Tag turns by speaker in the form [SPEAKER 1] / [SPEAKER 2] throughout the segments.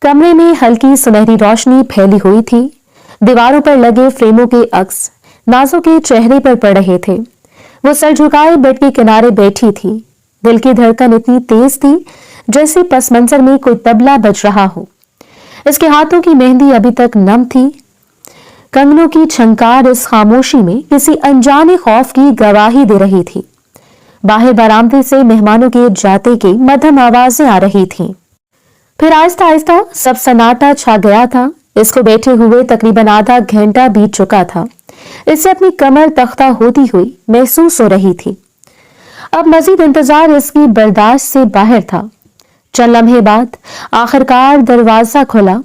[SPEAKER 1] कमरे में हल्की सुनहरी रोशनी फैली हुई थी। दीवारों पर लगे फ्रेमों के अक्स नाजो के चेहरे पर पड़ रहे थे। वो सर झुकाए बेड के किनारे बैठी थी। दिल की धड़कन इतनी तेज थी जैसे पस मंजर में कोई तबला बज रहा हो। इसके हाथों की मेहंदी अभी तक नम थी। कंगनों की छंकार इस खामोशी में किसी अनजाने खौफ की गवाही दे रही थी। बाहर बरामदे से मेहमानों के जाते की मध्यम आवाजें आ रही थीं। फिर आहिस्ता आहिस्ता सब सन्नाटा छा गया था। इसको बैठे हुए तकरीबन आधा घंटा बीत चुका था। इससे अपनी कमर तख्ता होती हुई महसूस हो रही थी। अब मजीद इंतजार इसकी बर्दाश्त से बाहर था। चंद लम्हे बाद आखिरकार दरवाजा खुला।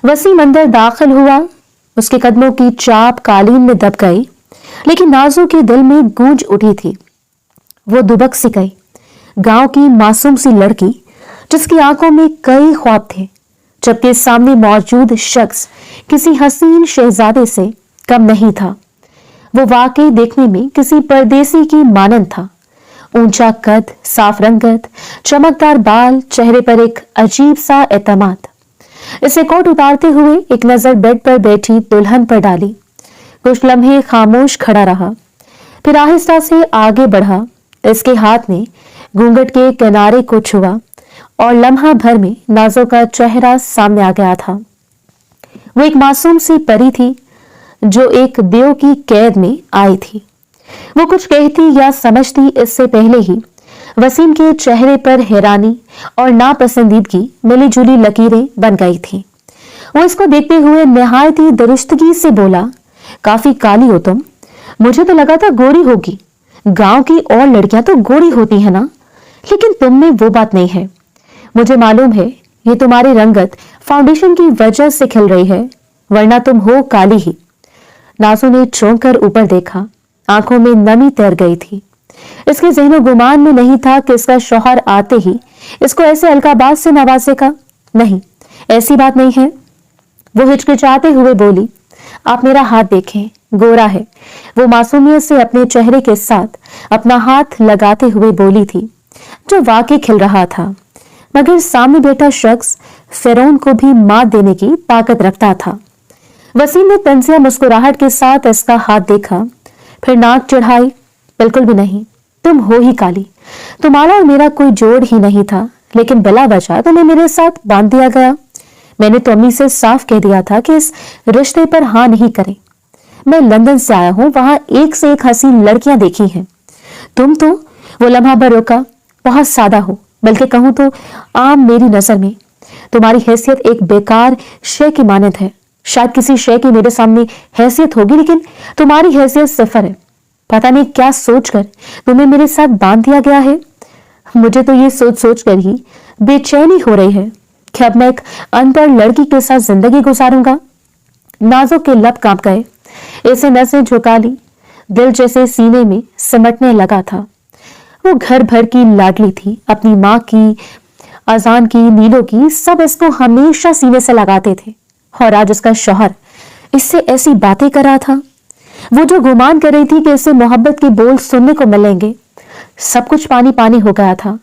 [SPEAKER 1] वसीम अंदर दाखिल हुआ। उसके कदमों की चाप कालीन में दब गई, लेकिन नाजो के दिल में गूंज उठी थी। वो दुबक सी गई। गांव की मासूम सी लड़की जिसकी आंखों में कई ख्वाब थे, जबकि सामने मौजूद शख्स किसी हसीन शहजादे से कम नहीं था। वो वाकई देखने में किसी परदेसी की मानंद था। ऊंचा कद, साफ रंगत, चमकदार बाल, चेहरे पर एक अजीब सा एतमाद। इसे कोट उतारते हुए एक नजर बेड पर बैठी दुल्हन पर डाली। कुछ लम्हे खामोश खड़ा रहा, फिर आहिस्ता से आगे बढ़ा। इसके हाथ ने घूंघट के किनारे को छुआ और लम्हा भर में नाजो का चेहरा सामने आ गया था। वो एक मासूम सी परी थी जो एक देव की कैद में आई थी। वो कुछ कहती या समझती इससे पहले ही वसीम के चेहरे पर हैरानी और नापसंदीदगी मिली जुली लकीरें बन गई थी। वो इसको देखते हुए निहायत ही दुरुस्तगी से बोला, काफी काली हो तुम। मुझे तो लगा था गोरी होगी। गांव की और लड़कियां तो गोरी होती है ना, लेकिन तुम में वो बात नहीं है। मुझे मालूम है ये तुम्हारी रंगत फाउंडेशन की वजह से खिल रही है, वरना तुम हो काली ही। नाजो ने चौंक कर ऊपर देखा। आंखों में नमी तैर गई थी। इसके ज़हनो गुमान में नहीं था कि इसका शौहर आते ही इसको ऐसे अलकाबाज से नवाजेगा। नहीं, ऐसी बात नहीं है। वो हिचकिचाते हुए बोली, आप मेरा हाथ देखें, गोरा है। वो मासूमियत से अपने चेहरे के साथ अपना हाथ लगाते हुए बोली थी, जो वाकई खिल रहा था। मगर सामने बैठा शख्स फिरौन को भी मात देने की ताकत रखता था। वसीम ने तंजिया मुस्कुराहट के साथ इसका हाथ देखा, फिर नाक चढ़ाई। बिल्कुल भी नहीं, तुम हो ही काली। तुम्हारा और मेरा कोई जोड़ ही नहीं था, लेकिन बिला वजह तुम्हें मेरे साथ बांध दिया गया। मैंने तो अम्मी से साफ कह दिया था कि इस रिश्ते पर हाँ नहीं करें। मैं लंदन से आया हूं, वहां एक से एक हसीन लड़कियां देखी हैं। तुम तो, वो लम्हा भर रुका, बहुत सादा हो, बल्कि कहूं तो आम मेरी नजर में। तुम्हारी हैसियत एक बेकार शय की मानद है। शायद किसी शय की मेरे सामने हैसियत होगी, लेकिन तुम्हारी हैसियत सिफर है। पता नहीं क्या सोचकर तुम्हें मेरे साथ बांध दिया गया है। मुझे तो ये सोच सोच कर ही बेचैनी हो रही है कि अब मैं एक अनपढ़ लड़की के साथ जिंदगी गुजारूंगा। नाजो के लब कांप गए। ऐसे नसें झुका ली, दिल जैसे सीने में सिमटने लगा था। वो घर भर की लाडली थी। अपनी माँ की, अजान की, नीलो की, सब इसको हमेशा सीने से लगाते थे। और आज उसका शौहर इससे ऐसी बातें कर रहा था। वो जो गुमान कर रही थी कि इसे मोहब्बत के बोल सुनने को मिलेंगे, सब कुछ पानी पानी हो गया था।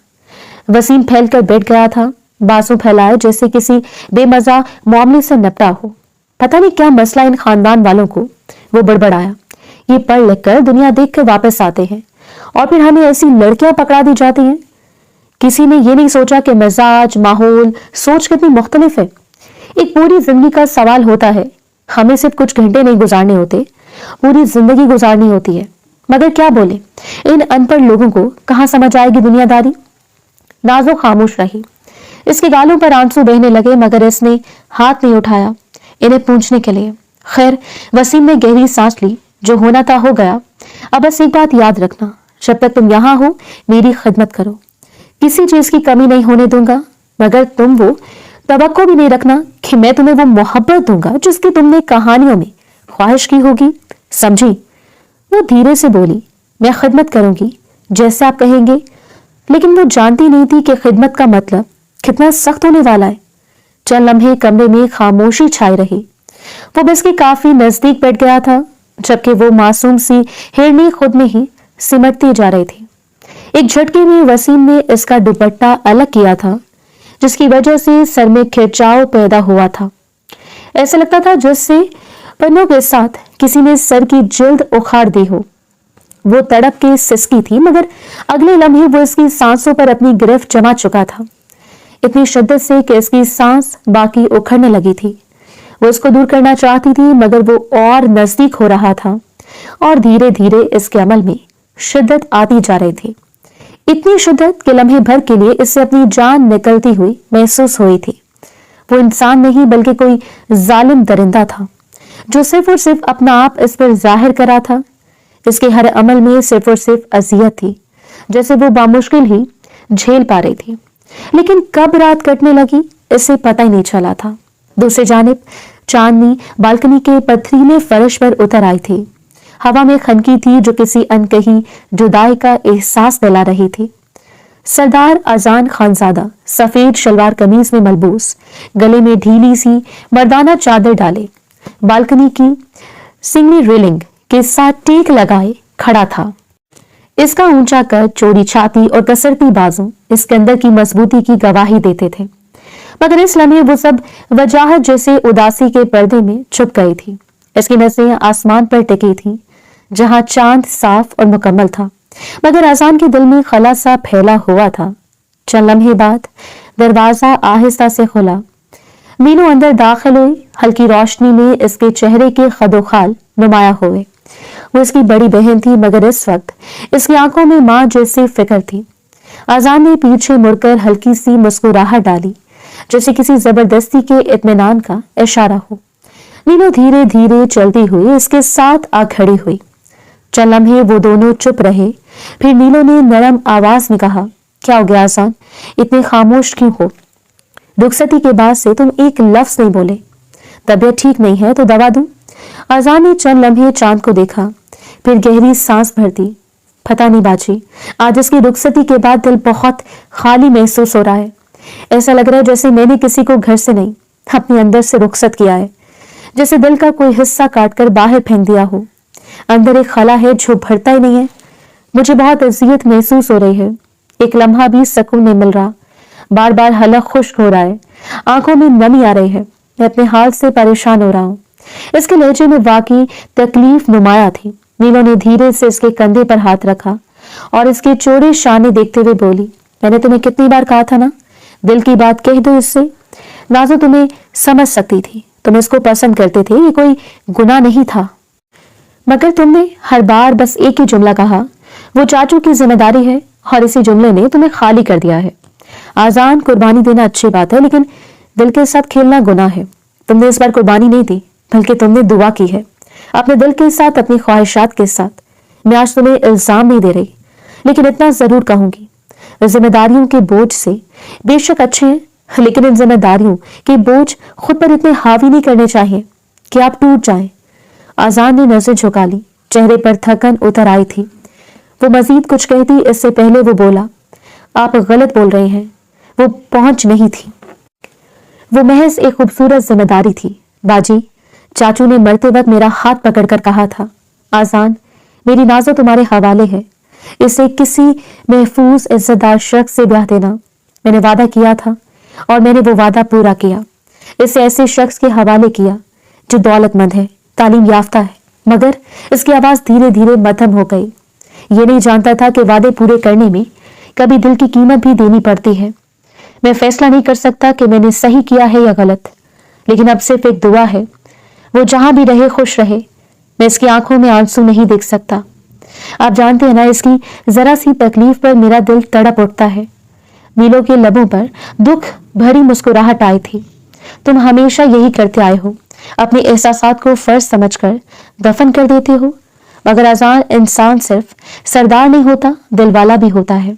[SPEAKER 1] वसीम फैलकर बैठ गया था, बाजू फैलाए जैसे किसी बेमजा मामले से निपटा हो। पता नहीं क्या मसला इन खानदान वालों को। वो बड़बड़ाया, ये पढ़ लिख कर दुनिया देख कर वापस आते हैं और फिर हमें ऐसी लड़कियां पकड़ा दी जाती हैं। किसी ने ये नहीं सोचा कि मिजाज, माहौल, सोच कितनी मुख्तलिफ है। एक पूरी जिंदगी का सवाल होता है। हमें सिर्फ कुछ घंटे नहीं गुजारने होते, पूरी जिंदगी गुजारनी होती है। मगर क्या बोले, इन अनपढ़ लोगों को कहां समझ आएगी दुनियादारी। नाजो खामोश रही। इसके गालों पर आंसू बहने लगे, मगर इसने हाथ नहीं उठाया इन्हें पूछने के लिए। खैर, वसीम ने गहरी सांस ली। जो होना था हो गया। अब बस एक बात याद रखना, जब तक तुम यहाँ हो मेरी खिदमत करो। किसी चीज की कमी नहीं होने दूंगा, मगर तुम वो तवक्को भी नहीं रखना कि मैं तुम्हें वो मोहब्बत दूंगा जिसकी तुमने कहानियों में ख्वाहिश की होगी। समझी? वो धीरे से बोली, मैं खिदमत करूंगी जैसे आप कहेंगे। लेकिन वो जानती नहीं थी कि खिदमत का मतलब कितना सख्त होने वाला है। चंद लम्हे कमरे में खामोशी छाई रही। वो बस के काफी नजदीक बैठ गया था, जबकि वो मासूम सी हिरनी खुद में ही सिमटती जा रही थी। एक झटके में वसीम ने इसका दुपट्टा अलग किया था, जिसकी वजह से सर में खिंचाव पैदा हुआ था। ऐसा लगता था जैसे पन्नों के साथ किसी ने सर की जिल्द उखाड़ दी हो। वो तड़प के सिसकी थी, मगर अगले लम्हे वो इसकी सांसों पर अपनी गिरफ्त जमा चुका था, इतनी शिद्दत से कि इसकी सांस बाकी उखड़ने लगी थी। वो इसको दूर करना चाहती थी, मगर वो और नजदीक हो रहा था और धीरे धीरे इसके अमल में शिद्दत आती जा रही थी। इतनी शिद्दत कि लम्हे भर के लिए इससे अपनी जान निकलती हुई महसूस हुई थी। वो इंसान नहीं बल्कि कोई जालिम दरिंदा था जो सिर्फ और सिर्फ अपना आप इस पर जाहिर करा था। इसके हर अमल में सिर्फ और सिर्फ अजियत थी, जैसे वो बामुश्किल ही झेल पा रही थी। लेकिन कब रात कटने लगी इसे पता ही नहीं चला था। दूसरी जानिब चांदनी बालकनी के पथरीले फर्श पर उतर आई थी। हवा में खनकी थी जो किसी अनकही जुदाई का एहसास दिला रही थी। सरदार अजान खानजादा सफेद शलवार कमीज में मलबूस, गले में ढीली सी मर्दाना चादर डाले, बालकनी की सिंगली रेलिंग के साथ टेक लगाए खड़ा था। इसका ऊंचा कद, चौड़ी छाती और कसरती बाजू इसके अंदर की मजबूती की गवाही देते थे, मगर इस लम्हे वो सब वजाहत जैसे उदासी के पर्दे में छुप गई थी। इसकी नजरें आसमान पर टिकी थी जहां चांद साफ और मुकम्मल था, मगर अजान के दिल में खला सा फैला हुआ था। चंद लम्हे बाद दरवाजा आहिस्ता से खुला। मीनू अंदर दाखिल हुई। हल्की रोशनी में इसके चेहरे के खदोखाल नुमाया हुए। वो इसकी बड़ी बहन थी, मगर इस वक्त इसकी आंखों में मां जैसी फिक्र थी। अजान ने पीछे मुड़कर हल्की सी मुस्कुराहट डाली, जैसे किसी जबरदस्ती के इत्मीनान का इशारा हो। मीनू धीरे धीरे चलती हुई इसके साथ आ खड़ी हुई। चंद लम्हे वो दोनों चुप रहे, फिर नीलो ने नरम आवाज में कहा, क्या हो गया अजान, इतने खामोश क्यों हो? रुखसती के बाद से तुम एक लफ्ज नहीं बोले। तबीयत ठीक नहीं है तो दवा दूं? अजान ने चंद लम्हे चांद को देखा, फिर गहरी सांस भर दी। पता नहीं बाजी, आज इसकी रुखसती के बाद दिल बहुत खाली महसूस हो रहा है। ऐसा लग रहा है जैसे मैंने किसी को घर से नहीं, अपने अंदर से रुखसत किया है, जैसे दिल का कोई हिस्सा काटकर बाहर फेंक दिया हो। अंदर एक खला है जो भरता ही नहीं है। मुझे बहुत अजियत महसूस हो रही है, एक लम्हा भी सुकून नहीं मिल रहा। बार बार हलक खुश्क हो रहा है, आंखों में नमी आ रही है। मैं अपने हाल से परेशान हो रहा हूँ। इसके लहजे में वाकई तकलीफ नुमाया थी। नीलो ने धीरे से इसके कंधे पर हाथ रखा और इसके चौड़े शाने देखते हुए बोली, मैंने तुम्हें कितनी बार कहा था ना, दिल की बात कह दो इससे। नाजो तुम्हें समझ सकती थी, तुम इसको पसंद करते थे, ये कोई गुनाह नहीं था, मगर तुमने हर बार बस एक ही जुमला कहा, वो चाचू की जिम्मेदारी है, और इसी जुमले ने तुम्हें खाली कर दिया है। आजान, कुर्बानी देना अच्छी बात है, लेकिन दिल के साथ खेलना गुनाह है। तुमने इस बार कुर्बानी नहीं दी, बल्कि तुमने दुआ की है, अपने दिल के साथ, अपनी ख्वाहिशात के साथ। मैं आज तुम्हें इल्जाम नहीं दे रही, लेकिन इतना जरूर कहूंगी, जिम्मेदारियों के बोझ से बेशक अच्छे हैं, लेकिन इन जिम्मेदारियों के बोझ खुद पर इतने हावी नहीं करने चाहिए कि आप टूट जाएं। आजान ने नजर झुका ली, चेहरे पर थकन उतर आई थी। वो मजीद कुछ कहती इससे पहले वो बोला, आप गलत बोल रहे हैं, वो पहुंच नहीं थी, वो महज एक खूबसूरत जिम्मेदारी थी। बाजी, चाचू ने मरते वक्त मेरा हाथ पकड़कर कहा था, आजान, मेरी नाज़ो तुम्हारे हवाले है, इसे किसी महफूज इज्जतदार शख्स से ब्याह देना। मैंने वादा किया था और मैंने वो वादा पूरा किया। इसे ऐसे शख्स के हवाले किया जो दौलतमंद है, तालीम याफ्ता है। मगर इसकी आवाज धीरे धीरे मध्यम हो गई। ये नहीं जानता था कि वादे पूरे करने में कभी दिल की कीमत भी देनी पड़ती है। मैं फैसला नहीं कर सकता कि मैंने सही किया है या गलत, लेकिन अब सिर्फ एक दुआ है, वो जहां भी रहे खुश रहे। मैं इसकी आंखों में आंसू नहीं देख सकता। आप जानते हैं ना, इसकी जरा सी तकलीफ पर मेरा दिल तड़प उठता है। नीलो के लबों पर दुख भरी मुस्कुराहट आई थी। तुम हमेशा यही करते आए हो, अपने एहसासात को फर्ज समझकर दफन कर देते हो। मगर आजान, इंसान सिर्फ सरदार नहीं होता, दिल वाला भी होता है।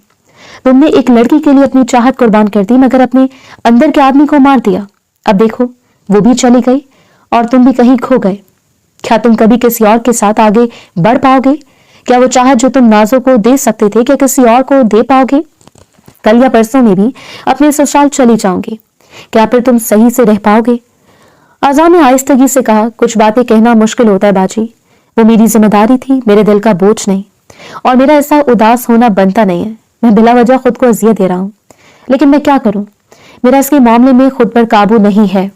[SPEAKER 1] तुमने एक लड़की के लिए अपनी चाहत कुर्बान कर दी, मगर अपने अंदर के आदमी को मार दिया। अब देखो, वो भी चली गई और तुम भी कहीं खो गए। क्या तुम कभी किसी और के साथ आगे बढ़ पाओगे? क्या वो चाहत जो तुम नाज़ो को दे सकते थे, क्या किसी और को दे पाओगे? कल या परसों में भी अपने ससुराल चली जाओगे, क्या फिर तुम सही से रह पाओगे? आजान ने आहिस्तगी से कहा, कुछ बातें कहना मुश्किल होता है बाजी, वो मेरी जिम्मेदारी थी, मेरे दिल का बोझ नहीं, और मेरा ऐसा उदास होना बनता नहीं है। मैं बिला वजह खुद को अजियत दे रहा हूँ, लेकिन मैं क्या करूं? मेरा इसके मामले में खुद पर काबू नहीं है।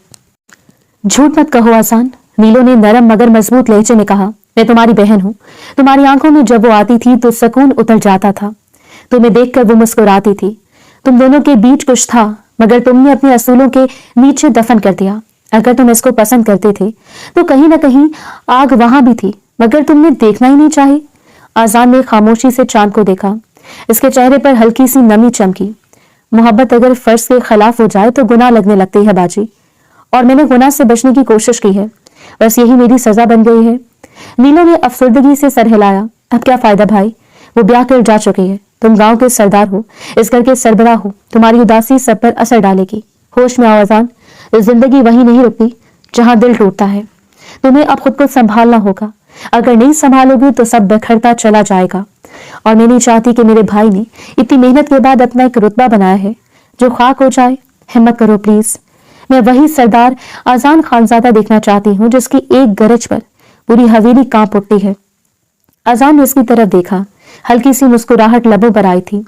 [SPEAKER 1] झूठ मत कहो आसान, नीलो ने नरम मगर मजबूत लहजे में कहा। मैं तुम्हारी बहन हूं। तुम्हारी आंखों में जब वो आती थी तो सुकून उतर जाता था। तुम्हें देखकर वो मुस्कुराती थी। तुम दोनों के बीच कुछ था, मगर तुमने अपने असूलों के नीचे दफन कर दिया। अगर तुम इसको पसंद करते थे तो कहीं ना कहीं आग वहां भी थी, मगर तुमने देखना ही नहीं चाही। आजान ने खामोशी से चांद को देखा। इसके चेहरे पर हल्की सी नमी चमकी। मोहब्बत अगर फर्ज के खिलाफ हो जाए तो गुनाह लगने लगती है बाजी, और मैंने गुनाह से बचने की कोशिश की है। बस यही मेरी सजा बन गई है। नीलो ने अफसुर्दगी से सर हिलाया। अब क्या फायदा भाई, वो ब्याह कर जा चुकी है। तुम गांव के सरदार हो, इस घर के सरबराह हो। तुम्हारी उदासी सब पर असर डालेगी। होश में आओ आजान, जिंदगी वही नहीं रुकती जहां दिल टूटता है। तुम्हें अब खुद को संभालना होगा। अगर नहीं संभालोगी तो सब बिखरता चला जाएगा। और मैं नहीं चाहती कि मेरे भाई ने इतनी मेहनत के बाद अपना एक रुतबा बनाया है जो खाक हो जाए। हिम्मत करो प्लीज। मैं वही सरदार आजान खानजादा देखना चाहती हूँ जिसकी एक गरज पर पूरी हवेली कांप उठती है। आजान ने उसकी तरफ देखा। हल्की सी मुस्कुराहट लबों पर आई थी,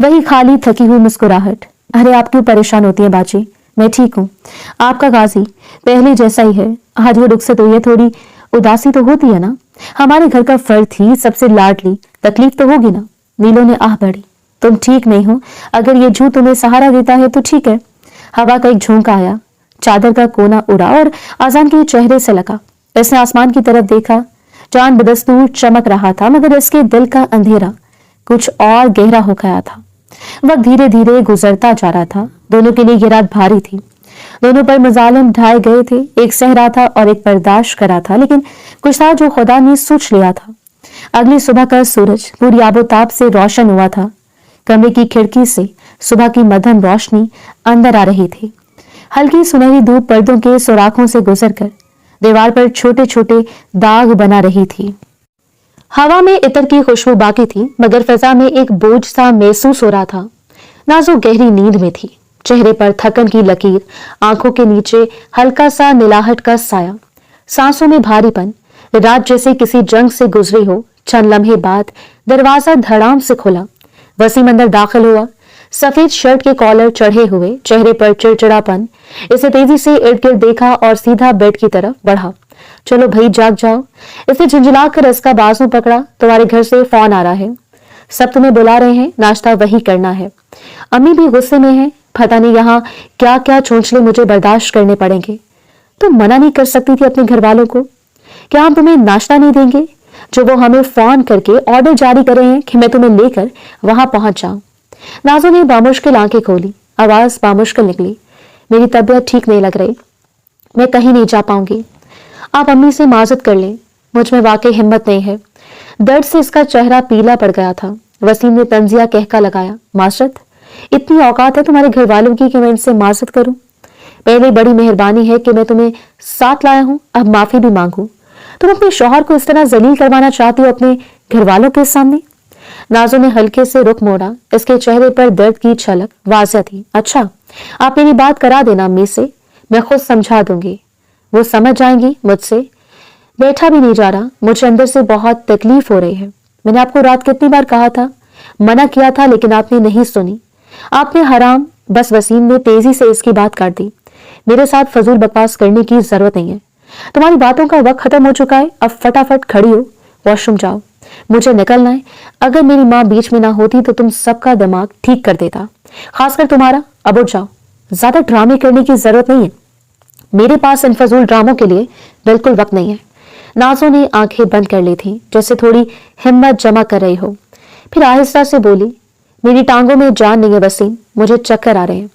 [SPEAKER 1] वही खाली थकी हुई मुस्कुराहट। अरे आप क्यों परेशान होती है बाजी, मैं ठीक हूँ। आपका गाजी पहले जैसा ही है। आज वो रुखसत हुई है, थोड़ी उदासी तो होती है ना। हमारे घर का फर्द थी, सबसे लाडली, तकलीफ तो होगी ना। नीलो ने आह भरी। तुम ठीक नहीं हो। अगर ये झूठ तुम्हें सहारा देता है तो ठीक है। हवा का एक झोंका आया, चादर का कोना उड़ा और आजान के चेहरे से लगा। इसने आसमान की तरफ देखा। चांद बदस्तूर चमक रहा था, मगर इसके दिल का अंधेरा कुछ और गहरा हो गया था। वक्त धीरे धीरे गुजरता जा रहा था। दोनों के लिए ये रात भारी थी। दोनों पर मजालिम ढाए गए थे। एक सह रहा था और एक बर्दाश्त करा था, लेकिन कुछ था जो खुदा ने सोच लिया था। अगली सुबह का सूरज पूरी आबोताब से रोशन हुआ था। कमरे की खिड़की से सुबह की मध्यम रोशनी अंदर आ रही थी। हल्की सुनहरी धूप पर्दों के सुराखों से गुजरकर दीवार पर छोटे छोटे दाग बना रही थी। हवा में इत्र की खुशबू बाकी थी, मगर फिजा में एक बोझ सा महसूस हो रहा था। नाज़ो गहरी नींद में थी। चेहरे पर थकन की लकीर, आंखों के नीचे हल्का सा नीलाहट का साया, सांसों में भारीपन। रात जैसे किसी जंग से गुजरी हो। चंद लम्हे बाद दरवाजा धड़ाम से खुला। वसीम अंदर दाखिल हुआ, सफेद शर्ट के कॉलर चढ़े हुए, चेहरे पर चिड़चिड़ापन। इसे तेजी से इर्द गिर्द देखा और सीधा बेड की तरफ बढ़ा। चलो भाई जाग जाओ। इसे झुंझुला कर इसका बाजू पकड़ा। तुम्हारे घर से फोन आ रहा है, सब तुम्हें बुला रहे हैं, नाश्ता वही करना है। अम्मी भी गुस्से में है, पता नहीं यहाँ क्या क्या चोंचले मुझे बर्दाश्त करने पड़ेंगे। तुम मना नहीं कर सकती थी अपने घर वालों को? क्या हम तुम्हें नाश्ता नहीं देंगे जो वो हमें फोन करके ऑर्डर जारी कर रहे हैं कि मैं तुम्हें लेकर वहां पहुंच जाऊं? नाज़ो ने बामुश्किल आंखें खोली। आवाज बामुश्किल निकली। मेरी तबीयत ठीक नहीं लग रही, मैं कहीं नहीं जा पाऊंगी। आप अम्मी से माजत कर लें, मुझ में वाकई हिम्मत नहीं है। दर्द से इसका चेहरा पीला पड़ गया था। वसीम ने तंजिया कहका लगाया। माजरत? इतनी औकात है तुम्हारे घर वालों की कि मैं इनसे माजरत करूं? पहले बड़ी मेहरबानी है कि मैं तुम्हें साथ लाया हूं, अब माफी भी मांगू। तुम अपने शौहर को इस तरह जलील करवाना चाहती हो अपने घर वालों के सामने? नाज़ो ने हल्के से रुख मोड़ा। इसके चेहरे पर दर्द की झलक वाज़ह थी। अच्छा, आप मेरी बात करा देना अम्मी से, मैं खुद समझा दूंगी, वो समझ जाएंगी मुझसे। बैठा भी नहीं जा रहा, मुझे अंदर से बहुत तकलीफ हो रही है। मैंने आपको रात कितनी बार कहा था, मना किया था, लेकिन आपने नहीं सुनी। आपने हराम। बस वसीम ने तेजी से इसकी बात काट दी। मेरे साथ फजूल बकवास करने की जरूरत नहीं है। तुम्हारी बातों का वक्त खत्म हो चुका है। अब फटाफट खड़ी हो, वॉशरूम जाओ, मुझे निकलना है। अगर मेरी माँ बीच में ना होती तो तुम सबका दिमाग ठीक कर देता, खासकर तुम्हारा। अब उठ जाओ, ज्यादा ड्रामे करने की जरूरत नहीं है। मेरे पास इन फजूल ड्रामों के लिए बिल्कुल वक्त नहीं है। नाज़ो ने आंखें बंद कर ली थी, जैसे थोड़ी हिम्मत जमा कर रही हो। फिर आहिस्ता से बोली, मेरी टांगों में जान नहीं है वसीम, मुझे चक्कर आ रहे हैं।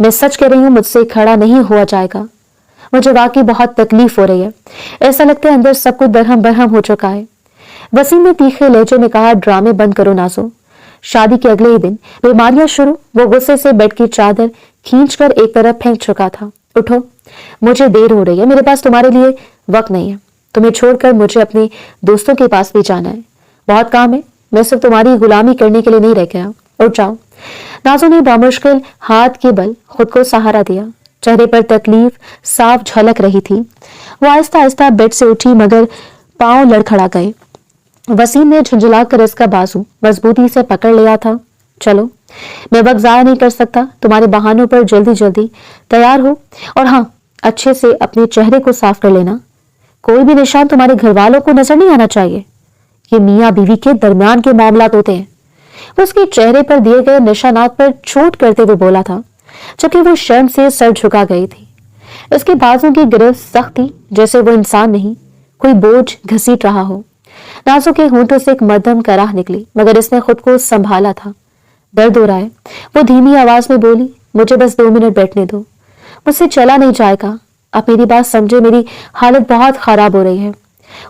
[SPEAKER 1] मैं सच कह रही हूँ, मुझसे खड़ा नहीं हुआ जाएगा। मुझे वाकई बहुत तकलीफ हो रही है। ऐसा लगता है अंदर सब कुछ बरहम बरहम हो चुका है। वसीम ने तीखे लहजे में कहा, ड्रामे बंद करो नाज़ो। शादी के अगले ही दिन बीमारियां शुरू। वो गुस्से से बेड की चादर खींचकर एक तरफ फेंक चुका था। उठो, मुझे देर हो रही है, मेरे पास तुम्हारे लिए वक्त नहीं है। तुम्हें छोड़कर मुझे अपने दोस्तों के पास भी जाना है, बहुत काम है। मैं सिर्फ तुम्हारी गुलामी करने के लिए नहीं रह गया। उठ जाओ। नाज़ो ने बामुश्किल हाथ के बल खुद को सहारा दिया। चेहरे पर तकलीफ साफ झलक रही थी। वो आहिस्ता आहिस्ता बेड से उठी, मगर पांव लड़खड़ा गए। वसीम ने झुंझुला कर इसका बाजू मजबूती से पकड़ लिया था। चलो, मैं वक्त जाया नहीं कर सकता, तुम्हारे बहानों पर जल्दी जल्दी तैयार हो, और हाँ, अच्छे से अपने चेहरे को साफ कर लेना। कोई भी निशान तुम्हारे घर वालों को नजर नहीं आना चाहिए। ये मियाँ बीवी के दरमियान के मामलात होते हैं। वो उसके चेहरे पर दिए गए निशानात पर चोट करते हुए बोला था, जबकि वो शर्म से सर झुका गई थी। उसके बाजू की गिरफ्त सख्त थी, जैसे वो इंसान नहीं, कोई बोझ घसीट रहा हो। नाजों के होंठों से एक मध्यम कराह निकली, मगर इसने खुद को संभाला था। दर्द हो रहा है, वो धीमी आवाज में बोली। मुझे बस 2 मिनट बैठने दो, मुझसे चला नहीं जाएगा। आप मेरी बात समझे, मेरी हालत बहुत खराब हो रही है,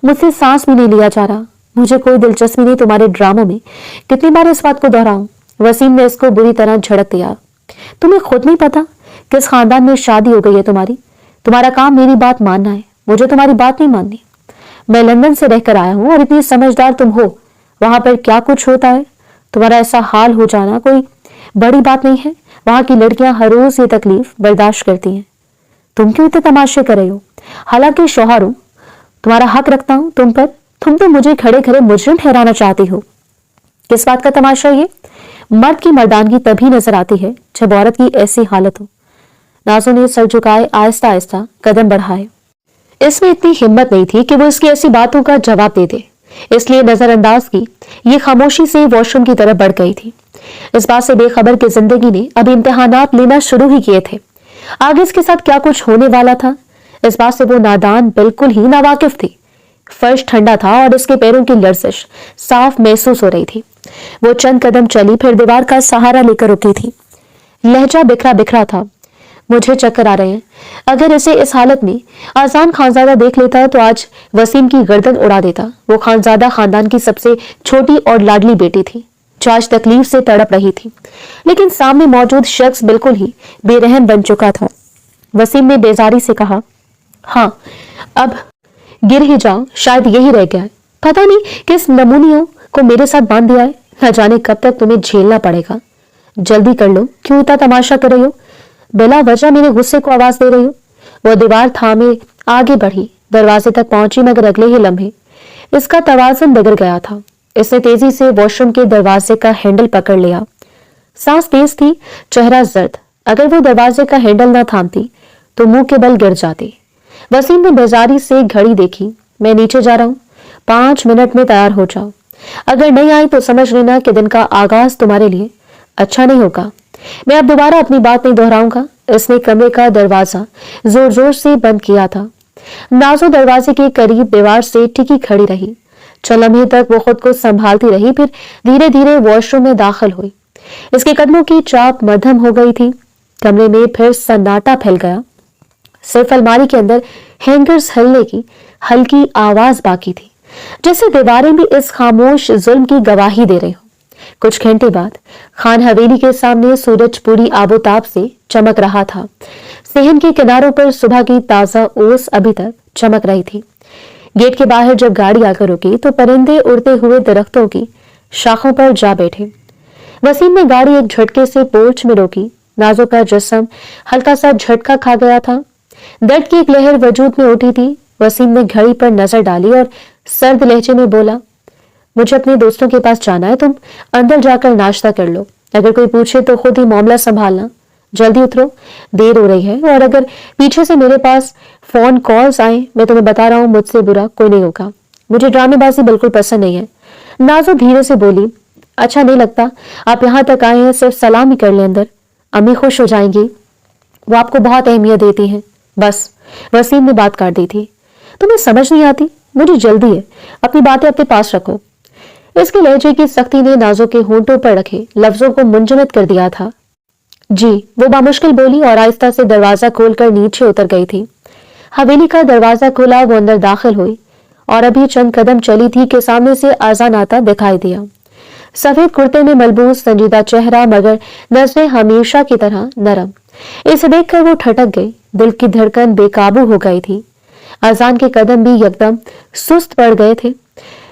[SPEAKER 1] मुझसे सांस भी नहीं लिया जा रहा। मुझे कोई दिलचस्पी नहीं तुम्हारे ड्रामों में, कितनी बार इस बात को दोहराऊं। वसीम ने इसको बुरी तरह झड़क दिया। तुम्हें खुद नहीं पता किस खानदान में शादी हो गई है तुम्हारी? तुम्हारा काम मेरी बात मानना है, मुझे तुम्हारी बात नहीं माननी। मैं लंदन से रहकर आया हूं और इतनी समझदार तुम हो, वहां पर क्या कुछ होता है। तुम्हारा ऐसा हाल हो जाना कोई बड़ी बात नहीं है। वहां की लड़कियां हर रोज ये तकलीफ बर्दाश्त करती हैं। तुम क्यों इतने तमाशे कर रहे हो? हालांकि शौहर हूं, तुम्हारा हक रखता हूं तुम पर। तुम तो मुझे खड़े खड़े मुजरिम ठहराना चाहती हो। किस बात का तमाशा? ये मर्द की मर्दानगी तभी नजर आती है जब औरत की ऐसी हालत हो। नाजो ने सर झुकाए आहिस्ता आहिस्ता कदम बढ़ाए। इसमें इतनी हिम्मत नहीं थी कि वो इसकी ऐसी बातों का जवाब दे दे, इसलिए नजरअंदाज की ये खामोशी से वॉशरूम की तरफ बढ़ गई थी। इस बात से बेखबर कि जिंदगी ने अभी इम्तिहानात लेना शुरू ही किए थे। आगे इसके साथ क्या कुछ होने वाला था, इस बात से वो नादान बिल्कुल ही नावाकिफ थी। फर्श ठंडा था और इसके पैरों की लर्जिश साफ महसूस हो रही थी। वो चंद कदम चली, फिर दीवार का सहारा लेकर रुकी थी। लहजा बिखरा बिखरा था। मुझे चक्कर आ रहे हैं। अगर इसे इस हालत में आजान खानजादा देख लेता तो आज वसीम की गर्दन उड़ा देता। वो खानजादा खानदान की सबसे छोटी और लाडली बेटी थी, जो आज तकलीफ से तड़प रही थी। लेकिन सामने मौजूद शख्स बिल्कुल ही बेरहम बन चुका था। वसीम ने बेजारी से कहा, हाँ, अब गिर ही जाओ, शायद यही रह गया है। पता नहीं किस नमूनियों को मेरे साथ बांध दिया है, न जाने कब तक तुम्हें झेलना पड़ेगा। जल्दी कर लो, क्यों इतना तमाशा कर रही हो? बिला वजह मेरे गुस्से को आवाज दे रही हो। वो दीवार थामे आगे बढ़ी, दरवाजे तक पहुंची, मगर अगले ही लम्हे इसका तवाज़ुन बिगड़ गया था। इसने तेजी से वॉशरूम के दरवाजे का हैंडल पकड़ लिया। सांस तेज थी, चेहरा जर्द। अगर वो दरवाजे का हैंडल न थामती तो मुंह के बल गिर जाती। वसीम ने बेजारी से घड़ी देखी। मैं नीचे जा रहा हूं, 5 मिनट में तैयार हो जाओ। अगर नहीं आई तो समझ लेना कि दिन का आगाज तुम्हारे लिए अच्छा नहीं होगा। मैं अब दोबारा अपनी बात नहीं दोहराऊंगा। इसने कमरे का दरवाजा जोर जोर से बंद किया था। नाजो दरवाजे के करीब दीवार से टिकी खड़ी रही। चंद लम्हे तक वो खुद को संभालती रही, फिर धीरे धीरे वॉशरूम में दाखिल हुई। इसके कदमों की चाप मध्यम हो गई थी। कमरे में फिर सन्नाटा फैल गया। सिर्फ अलमारी के अंदर हैंगर्स हिलने की हल्की आवाज बाकी थी, जैसे दीवारें भी इस खामोश जुल्म की गवाही दे रही हो। कुछ घंटे बाद खान हवेली के सामने सूरज पूरी आबोताब से चमक रहा था। सेहन के किनारों पर सुबह की ताजा ओस अभी तक चमक रही थी। गेट के बाहर जब गाड़ी आकर रुकी तो परिंदे उड़ते हुए दरख्तों की शाखों पर जा बैठे। वसीम ने गाड़ी एक झटके से पोर्च में रोकी। नाजो का जिस्म हल्का सा झटका खा गया था। दर्द की एक लहर वजूद में उठी थी। वसीम ने घड़ी पर नजर डाली और सर्द लहजे में बोला, मुझे अपने दोस्तों के पास जाना है, तुम अंदर जाकर नाश्ता कर लो। अगर कोई पूछे तो खुद ही मामला संभालना। जल्दी उतरो, देर हो रही है। और अगर पीछे से मेरे पास फोन कॉल्स आए, मैं तुम्हें बता रहा हूं, मुझसे बुरा कोई नहीं होगा। मुझे ड्रामेबाजी बिल्कुल पसंद नहीं है। नाजो धीरे से बोली, अच्छा नहीं लगता आप यहाँ तक आए हैं, सिर्फ सलाम ही कर ले अंदर, अम्मी खुश हो जाएंगी, वो आपको बहुत अहमियत देती हैं। बस, वसीम ने बात काट दी थी। तुम्हें समझ नहीं आती, मुझे जल्दी है, अपनी बातें अपने पास रखो। इसके लहजे की सख्ती ने नाजो के होंठों पर रखे लफ्जों को मुंजमद कर दिया था। जी, वो बामुश्किल बोली और आहिस्ता से दरवाजा खोलकर नीचे उतर गई थी। हवेली का दरवाजा खुला, वो अंदर दाखिल हुई और अभी चंद कदम चली थी कि सामने से आजान आता दिखाई दिया। सफेद कुर्ते में मलबूस संजीदा चेहरा, मगर नजरें हमेशा की तरह नरम। इसे देखकर वो ठटक गई। दिल की धड़कन बेकाबू हो गई थी। आजान के कदम भी एकदम सुस्त पड़ गए थे।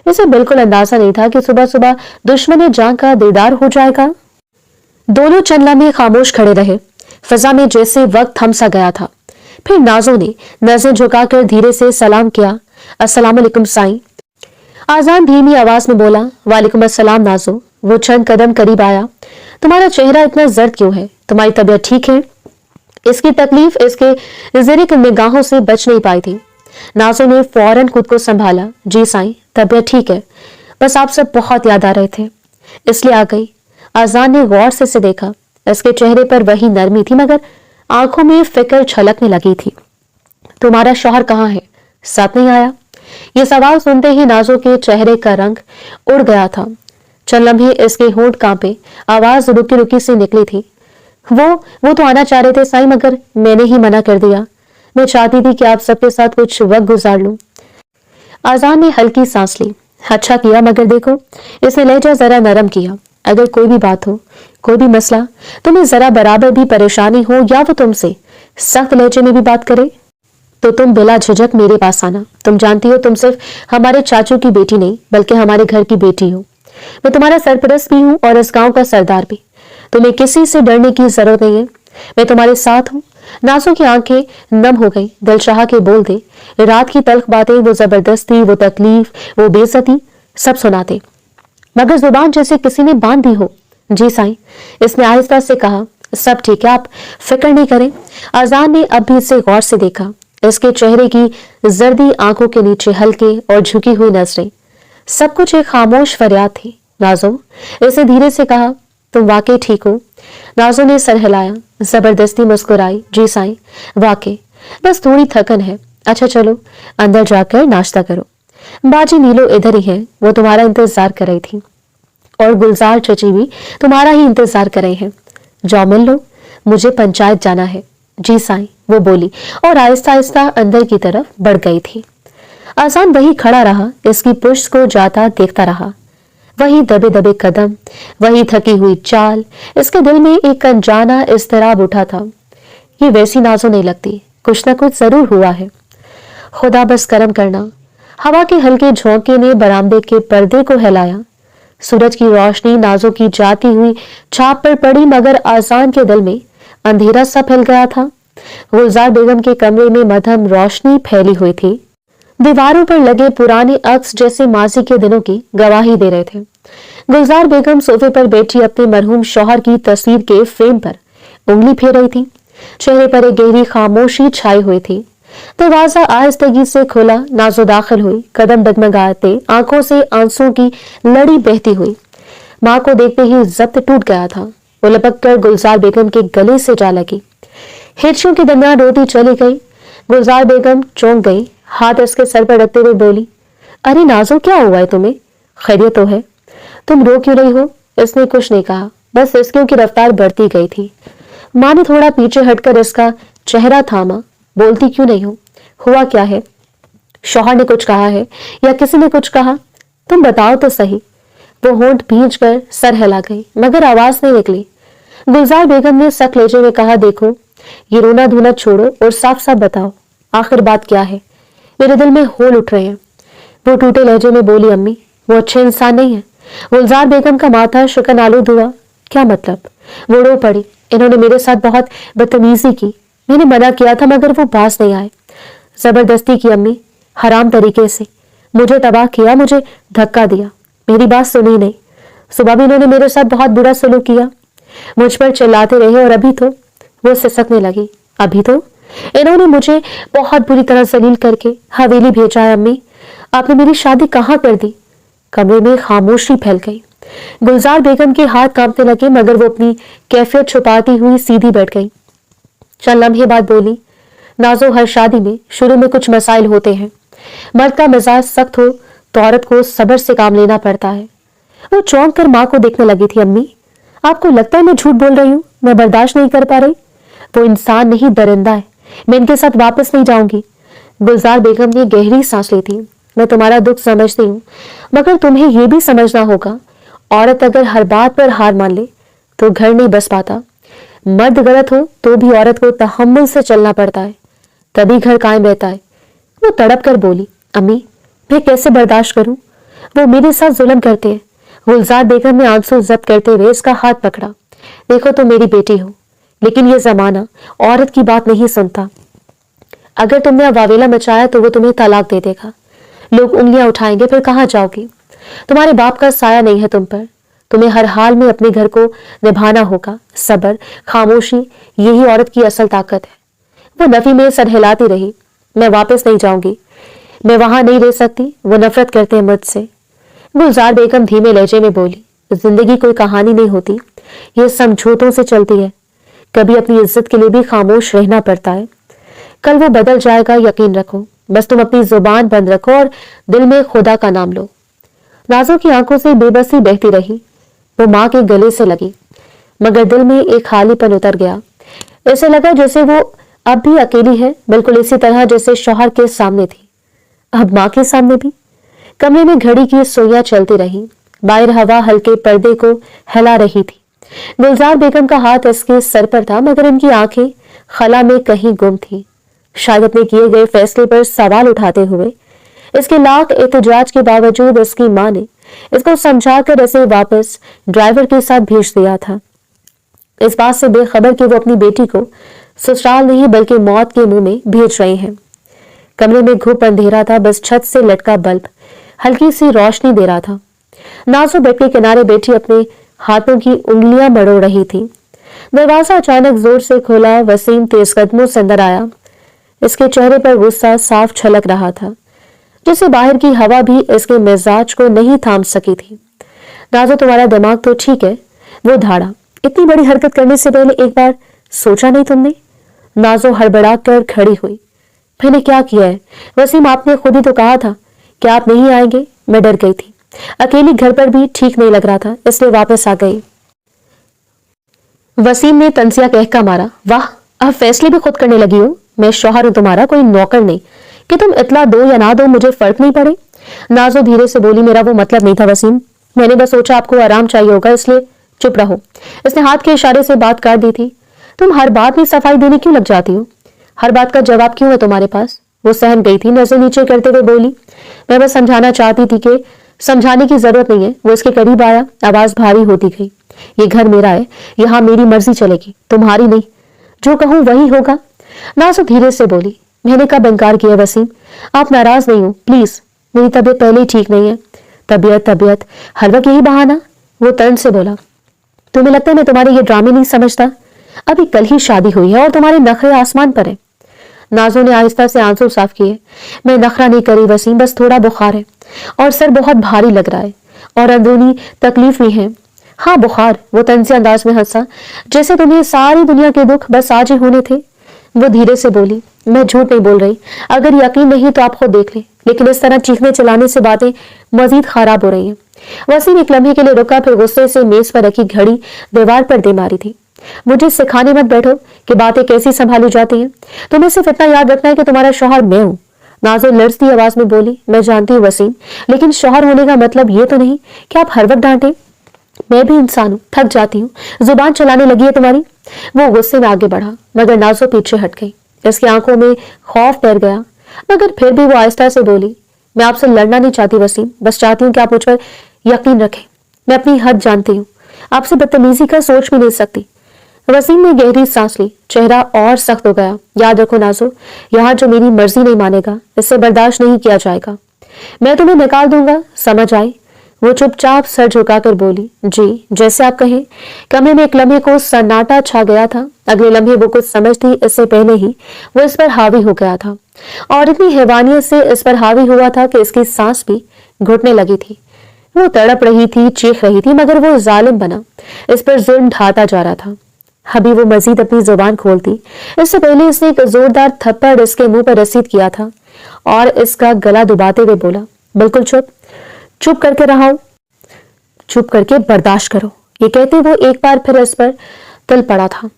[SPEAKER 1] इसे बिल्कुल अंदाजा नहीं था कि सुबह सुबह दुश्मन जान का दीदार हो जाएगा। दोनों चंद लम्हे खामोश खड़े रहे। फिजा में जैसे वक्त थम सा गया था। फिर नाजो ने नजरें झुकाकर धीरे से सलाम किया, अस्सलाम वालेकुम साईं। आजान धीमी आवाज में बोला, वालेकुम अस्सलाम नाजो। वो चंद कदम करीब आया। तुम्हारा चेहरा इतना जर्द क्यों है? तुम्हारी तबीयत ठीक है? इसकी तकलीफ इसके ज़िरिक निगाहों से बच नहीं पाई थी। नाज़ो ने फौरन खुद को संभाला। जी साईं, तबीयत ठीक है, बस आप सब बहुत याद आ रहे थे, इसलिए आ गई। आजान ने गौर से इसे देखा। इसके चेहरे पर वही नरमी थी, मगर आंखों में फिक्र छलकने लगी थी। तुम्हारा शौहर कहाँ है? साथ नहीं आया? ये सवाल सुनते ही नाज़ो के चेहरे का रंग उड़ गया था। चंद लम्हे इसके होंठ कांपे, आवाज रुकी रुकी से निकली थी। वो तो आना चाह रहे थे साईं, मगर मैंने ही मना कर दिया। मैं चाहती थी कि आप सबके साथ कुछ वक्त गुजार लूं। आजान ने हल्की सांस ली। अच्छा किया, मगर देखो, इसने लहजा जरा नरम किया। अगर कोई भी बात हो, कोई भी मसला, तुम्हें जरा बराबर भी परेशानी हो या वो तुमसे सख्त लहजे में भी बात करे, तो तुम बिला झिझक मेरे पास आना। तुम जानती हो, तुम सिर्फ हमारे चाचू की बेटी नहीं, बल्कि हमारे घर की बेटी हो। मैं तुम्हारा सरपरस्त भी हूँ और इस गांव का सरदार भी। तुम्हें किसी से डरने की जरूरत नहीं है, मैं तुम्हारे साथ हूँ। नाज़ो की आंखें नम हो गई। दिल चाहा के बोल दे। रात की तल्ख बातें, वो जबरदस्ती, वो तकलीफ, वो बेइज्जती, सब सुनाते, मगर जुबान जैसे किसी ने बांध दी हो। जी साईं, इसने आहिस्ता से कहा। सब ठीक है, आप फिक्र नहीं करें। आजान ने अब भी इसे गौर से देखा। इसके चेहरे की जर्दी आंखों के नीचे हल्के और झुकी हुई नजरें, सब कुछ एक खामोश फरियाद थी। नाज़ो, इसे धीरे से कहा, तुम वाकई ठीक हो? नाज़ो ने सर हिलाया, जबरदस्ती मुस्कुराई। जी साईं, वाकई, बस थोड़ी थकन है। अच्छा चलो, अंदर जाकर नाश्ता करो। बाजी नीलो इधर ही है, वो तुम्हारा इंतजार कर रही थी, और गुलजार चची भी तुम्हारा ही इंतजार कर रहे हैं। जाओ मिल लो, मुझे पंचायत जाना है। जी साईं, वो बोली और आहिस्ता आहिस्ता अंदर की तरफ बढ़ गई थी। आसान वही खड़ा रहा, इसकी पुष्ट को जाता देखता रहा। वही दबे दबे कदम, वही थकी हुई चाल। इसके दिल में एक अनजाना इज़्तिराब उठा था। ये वैसी नाज़ो नहीं लगती, कुछ ना कुछ जरूर हुआ है। खुदा बस करम करना। हवा के हल्के झोंके ने बरामदे के पर्दे को हिलाया। सूरज की रोशनी नाज़ो की जाती हुई छाप पर पड़ी, मगर आसान के दिल में अंधेरा सा फैल गया था। गुलजार बेगम के कमरे में मध्यम रोशनी फैली हुई थी। दीवारों पर लगे पुराने अक्स जैसे माजी के दिनों की गवाही दे रहे थे। गुलजार बेगम सोफे पर बैठी अपने मरहूम शौहर की तस्वीर के फ्रेम पर उंगली फेर रही थी। चेहरे पर एक गहरी खामोशी छाई हुई थी। दरवाजा आहिस्तगी से खुला। नाज़ो दाखिल हुई, कदम डगमगाते, आंखों से आंसुओं की लड़ी बहती हुई। माँ को देखते ही जब्त टूट गया था। वो लपक कर गुलजार बेगम के गले से जा लगी। हिर्चियों के दरमियान रोती चली गई। गुलजार बेगम चौंक गई, हाथ इसके सर पर रखते हुए बोली, अरे नाज़ो, क्या हुआ है तुम्हें? खैरियत तो है? तुम रो क्यों रही हो? इसने कुछ नहीं कहा, बस इसकी की रफ्तार बढ़ती गई थी। माँ ने थोड़ा पीछे हटकर इसका चेहरा थामा। बोलती क्यों नहीं हो? हुआ क्या है? शौहर ने कुछ कहा है या किसी ने कुछ कहा? तुम बताओ तो सही। वो होंठ भींच कर सर हिला गई, मगर आवाज नहीं निकली। गुलजार बेगम ने सख्त लहजे में कहा, देखो, ये रोना धोना छोड़ो और साफ साफ बताओ, आखिर बात क्या है? मेरे दिल में होल उठ रहे हैं। वो टूटे लहजे में बोली, अम्मी, वो अच्छे इंसान नहीं है। गुलजार बेगम का माथा शुकन आलूद हुआ। क्या मतलब? वो रो पड़ी। इन्होंने मेरे साथ बहुत बदतमीजी की। मैंने मना किया था, मगर वो पास नहीं आए। जबरदस्ती की अम्मी, हराम तरीके से मुझे तबाह किया, मुझे धक्का दिया, मेरी बात सुनी नहीं। सुबह भी इन्होंने मेरे साथ बहुत बुरा सलूक किया, मुझ पर चिल्लाते रहे, और अभी तो वो सिसकने लगी। अभी तो इन्होंने मुझे बहुत बुरी तरह जलील करके हवेली भेजा है। अम्मी, आपने मेरी शादी कहाँ कर दी? कमरे में खामोशी फैल गई। गुलजार बेगम के हाथ कांपने लगे, मगर वो अपनी कैफियत छुपाती हुई सीधी बैठ गई। चंद लम्हे बाद बोली, नाज़ो, हर शादी में शुरू में कुछ मसाइल होते हैं। मर्द का मिजाज सख्त हो तो औरत को सब्र से काम लेना पड़ता है। वो चौंक कर माँ को देखने लगी थी। अम्मी, आपको लगता है मैं झूठ बोल रही हूँ? मैं बर्दाश्त नहीं कर पा रही। वो इंसान नहीं, दरिंदा है। मैं इनके साथ वापस नहीं जाऊंगी। गुलजार बेगम ने गहरी सांस ली थी। मैं तुम्हारा दुख समझती हूँ, मगर तुम्हें यह भी समझना होगा, औरत अगर हर बात पर हार मान ले तो घर नहीं बस पाता। मर्द गलत हो तो भी औरत को तहम्मुल से चलना पड़ता है, तभी घर कायम रहता है। वो तड़प कर बोली, अम्मी, मैं कैसे बर्दाश्त करूं? वो मेरे साथ जुल्म करते हैं। गुलजार बेगम ने आंसू जब्त करते हुए इसका हाथ पकड़ा। देखो, तुम मेरी बेटी हो, लेकिन ये जमाना औरत की बात नहीं सुनता। अगर तुमने अब वावेला मचाया तो वो तुम्हें तलाक दे देगा। लोग उंगलियां उठाएंगे, फिर कहाँ जाओगी? तुम्हारे बाप का साया नहीं है तुम पर। तुम्हें हर हाल में अपने घर को निभाना होगा। सब्र, खामोशी, यही औरत की असल ताकत है। वो नफी में सर हिलाती रही। मैं वापस नहीं जाऊंगी, मैं वहां नहीं रह सकती, वो नफरत करते हैं मुझसे। गुलजार बेगम धीमे लहजे में बोली, जिंदगी कोई कहानी नहीं होती, ये समझौतों से चलती है। कभी अपनी इज्जत के लिए भी खामोश रहना पड़ता है। कल वो बदल जाएगा, यकीन रखो। बस तुम अपनी जुबान बंद रखो और दिल में खुदा का नाम लो। नाजो की आंखों से बेबसी बहती रही। वो माँ के गले से लगी, मगर दिल में एक खालीपन उतर गया। ऐसे लगा जैसे वो अब भी अकेली है, बिल्कुल इसी तरह जैसे शौहर के सामने थी, अब माँ के सामने भी। कमरे में घड़ी की सुइयां चलती रही। बाहर हवा हल्के पर्दे को हिला रही थी। गुलजार बेगम का हाथ इसके सर पर था, मगर इनकी आंखें खला में कहीं गुम थी। शायद अपने किए गए फैसले पर सवाल उठाते हुए। इसके लाख एहतजाज के बावजूद इसकी मां ने इसको समझाकर इसे वापस ड्राइवर के साथ भेज दिया था, इस बात से बेखबर कि वो अपनी बेटी को ससुराल नहीं बल्कि मौत के मुंह में भेज रहे हैं। कमरे में घुप अंधेरा था, बस छत से लटका बल्ब हल्की सी रोशनी दे रहा था। नाजो बेड के किनारे बैठी अपने हाथों की उंगलियां मरोड़ रही थी। दरवाजा अचानक जोर से खोला। वसीम तेज कदमों से अंदर आया। इसके चेहरे पर गुस्सा साफ छलक रहा था, जिसे बाहर की हवा भी इसके मिजाज को नहीं थाम सकी थी। नाजो, तुम्हारा दिमाग तो ठीक है, वो धाड़ा। इतनी बड़ी हरकत करने से पहले एक बार सोचा नहीं तुमने? नाजो हड़बड़ा कर खड़ी हुई। मैंने क्या किया है वसीम? आपने खुद ही तो कहा था कि आप नहीं आएंगे। मैं डर गई थी, अकेली घर पर भी ठीक नहीं लग रहा था, इसलिए वापस आ गई। वसीम ने तंसिया कहका मारा। वाह, अब फैसले भी खुद करने लगी हो। मैं शौहर हूं तुम्हारा, कोई नौकर नहीं कि तुम इतला दो या ना दो मुझे फर्क नहीं पड़े। नाजो धीरे से बोली, मेरा वो मतलब नहीं था वसीम, मैंने बस सोचा आपको आराम चाहिए होगा, इसलिए चुप रहो। इसने हाथ के इशारे से बात काट दी थी। तुम हर बात में सफाई देने क्यों लग जाती हो? हर बात का जवाब क्यों है तुम्हारे पास? वो सहम गई थी, नजर नीचे करते हुए बोली, मैं बस समझाना चाहती थी कि समझाने की जरूरत नहीं है। वो इसके करीब आया, आवाज भारी होती गई। ये घर मेरा है, यहाँ मेरी मर्जी चलेगी, तुम्हारी नहीं। जो कहूं वही होगा। नाजो धीरे से बोली, मैंने कब इनकार किया वसीम? आप नाराज नहीं हो प्लीज? मेरी तबीयत पहले ही ठीक नहीं है। तबीयत हर वक्त यही बहाना? वो तर्न से बोला, तुम्हें लगता है मैं तुम्हारे ये ड्रामे नहीं समझता? अभी कल ही शादी हुई है और तुम्हारे नखरे आसमान पर है। नाजो ने आहिस्ता से आंसू साफ किए। मैं नखरा नहीं करी वसीम, बस थोड़ा बुखार है और सर बहुत भारी लग रहा है और अंदरूनी तकलीफ भी है। हाँ बुखार। वो तंजी अंदाज में हंसा, जैसे तुम्हें सारी दुनिया के दुख बस आज ही होने थे। वो धीरे से बोली, मैं झूठ नहीं बोल रही, अगर यकीन नहीं तो आप खुद देख लें, लेकिन इस तरह चीखने चलाने से बातें मजीद खराब हो रही हैं। वसीम एक लम्हे के लिए रुका, फिर गुस्से से मेज पर रखी घड़ी दीवार पर दे मारी थी। मुझे सिखाने मत बैठो कि बातें कैसी संभाली जाती हैं। तुम्हें सिर्फ इतना याद रखना है कि तुम्हारा शौहर मैं हूँ। नाज़ो लड़ती आवाज में बोली, मैं जानती हूँ वसीम, लेकिन शौहर होने का मतलब ये तो नहीं कि आप हर वक्त डांटे। मैं भी इंसान हूँ, थक जाती हूँ। जुबान चलाने लगी है तुम्हारी। वो गुस्से में आगे बढ़ा, मगर नाज़ो पीछे हट गई। इसकी आंखों में खौफ तैर गया, मगर फिर भी वो आहिस्ता से बोली, मैं आपसे लड़ना नहीं चाहती वसीम, बस चाहती हूँ कि आप मुझ पर यकीन रखें। मैं अपनी हद जानती हूँ, आपसे बदतमीजी का सोच भी नहीं सकती। वसीम ने गहरी सांस ली, चेहरा और सख्त हो गया। याद रखो नाज़ो, यहाँ जो मेरी मर्जी नहीं मानेगा, इससे बर्दाश्त नहीं किया जाएगा। मैं तुम्हें निकाल दूंगा, समझ आई? वो चुपचाप सर झुकाकर बोली, जी जैसे आप कहें। कमरे में एक लम्हे को सन्नाटा छा गया था। अगले लम्हे वो कुछ समझती, इससे पहले ही वो इस पर हावी हो गया था और इतनी हैवानियत से इस पर हावी हुआ था कि इसकी सांस भी घुटने लगी थी। वो तड़प रही थी, चीख रही थी, मगर वो जालिम बना इस पर जुल्म ढाता जा रहा था। अभी वो मजीद अपनी जुबान खोलती, इससे पहले इसने एक जोरदार थप्पड़ इसके मुंह पर रसीद किया था और इसका गला दुबाते हुए बोला, बिल्कुल चुप, चुप करके रहो, चुप करके बर्दाश्त करो। ये कहते वो एक बार फिर इस पर तिल पड़ा था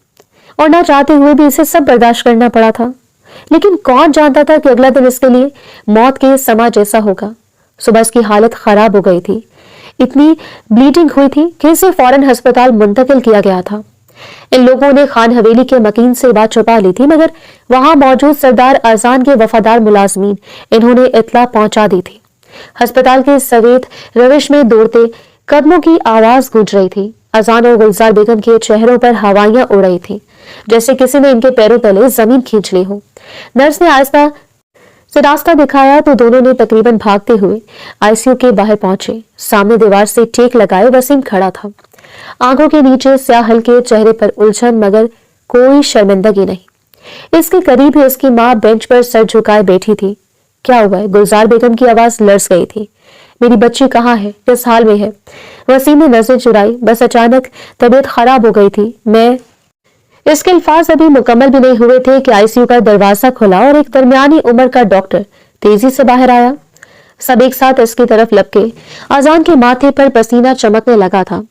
[SPEAKER 1] और ना चाहते हुए भी इसे सब बर्दाश्त करना पड़ा था। लेकिन कौन जानता था कि अगला दिन इसके लिए मौत के समा जैसा होगा। सुबह इसकी हालत खराब हो गई थी, इतनी ब्लीडिंग हुई थी कि इसे फौरन अस्पताल मुंतकिल किया गया था। इन लोगों ने खान हवेली के मकीन से बात छुपा ली थी, मगर वहां मौजूद सरदार अजान के वफादार मुलाजमीन इन्होंने इत्तला पहुंचा दी थी। अस्पताल के सवेत रविश में दौड़ते कदमों की आवाज गूंज रही थी। अजान और गुलजार बेगम के चेहरों पर हवाइयां उड़ रही थी, जैसे किसी ने इनके पैरों तले जमीन खींच ली हो। नर्स ने आहिस्ता से रास्ता दिखाया तो दोनों ने तकरीबन भागते हुए आईसीयू के बाहर पहुंचे। सामने दीवार से टेक लगाए वसीम खड़ा था। आंखों के नीचे स्याह हल्के, चेहरे पर उलझन मगर कोई शर्मिंदगी नहीं। इसके करीब ही उसकी माँ बेंच पर सर झुकाए बैठी थी। क्या हुआ है? गुलजार बेगम की आवाज लर्ज गई थी। मेरी बच्ची कहाँ है? किस हाल में है? वसीम ने नजर चुराई। बस अचानक तबीयत खराब हो गई थी। मैं इसके अल्फाज अभी मुकम्मल भी नहीं हुए थे कि आईसीयू का दरवाजा खुला और एक दरमियानी उम्र का डॉक्टर तेजी से बाहर आया। सब एक साथ इसकी तरफ लपके। अजान के माथे पर पसीना चमकने लगा था।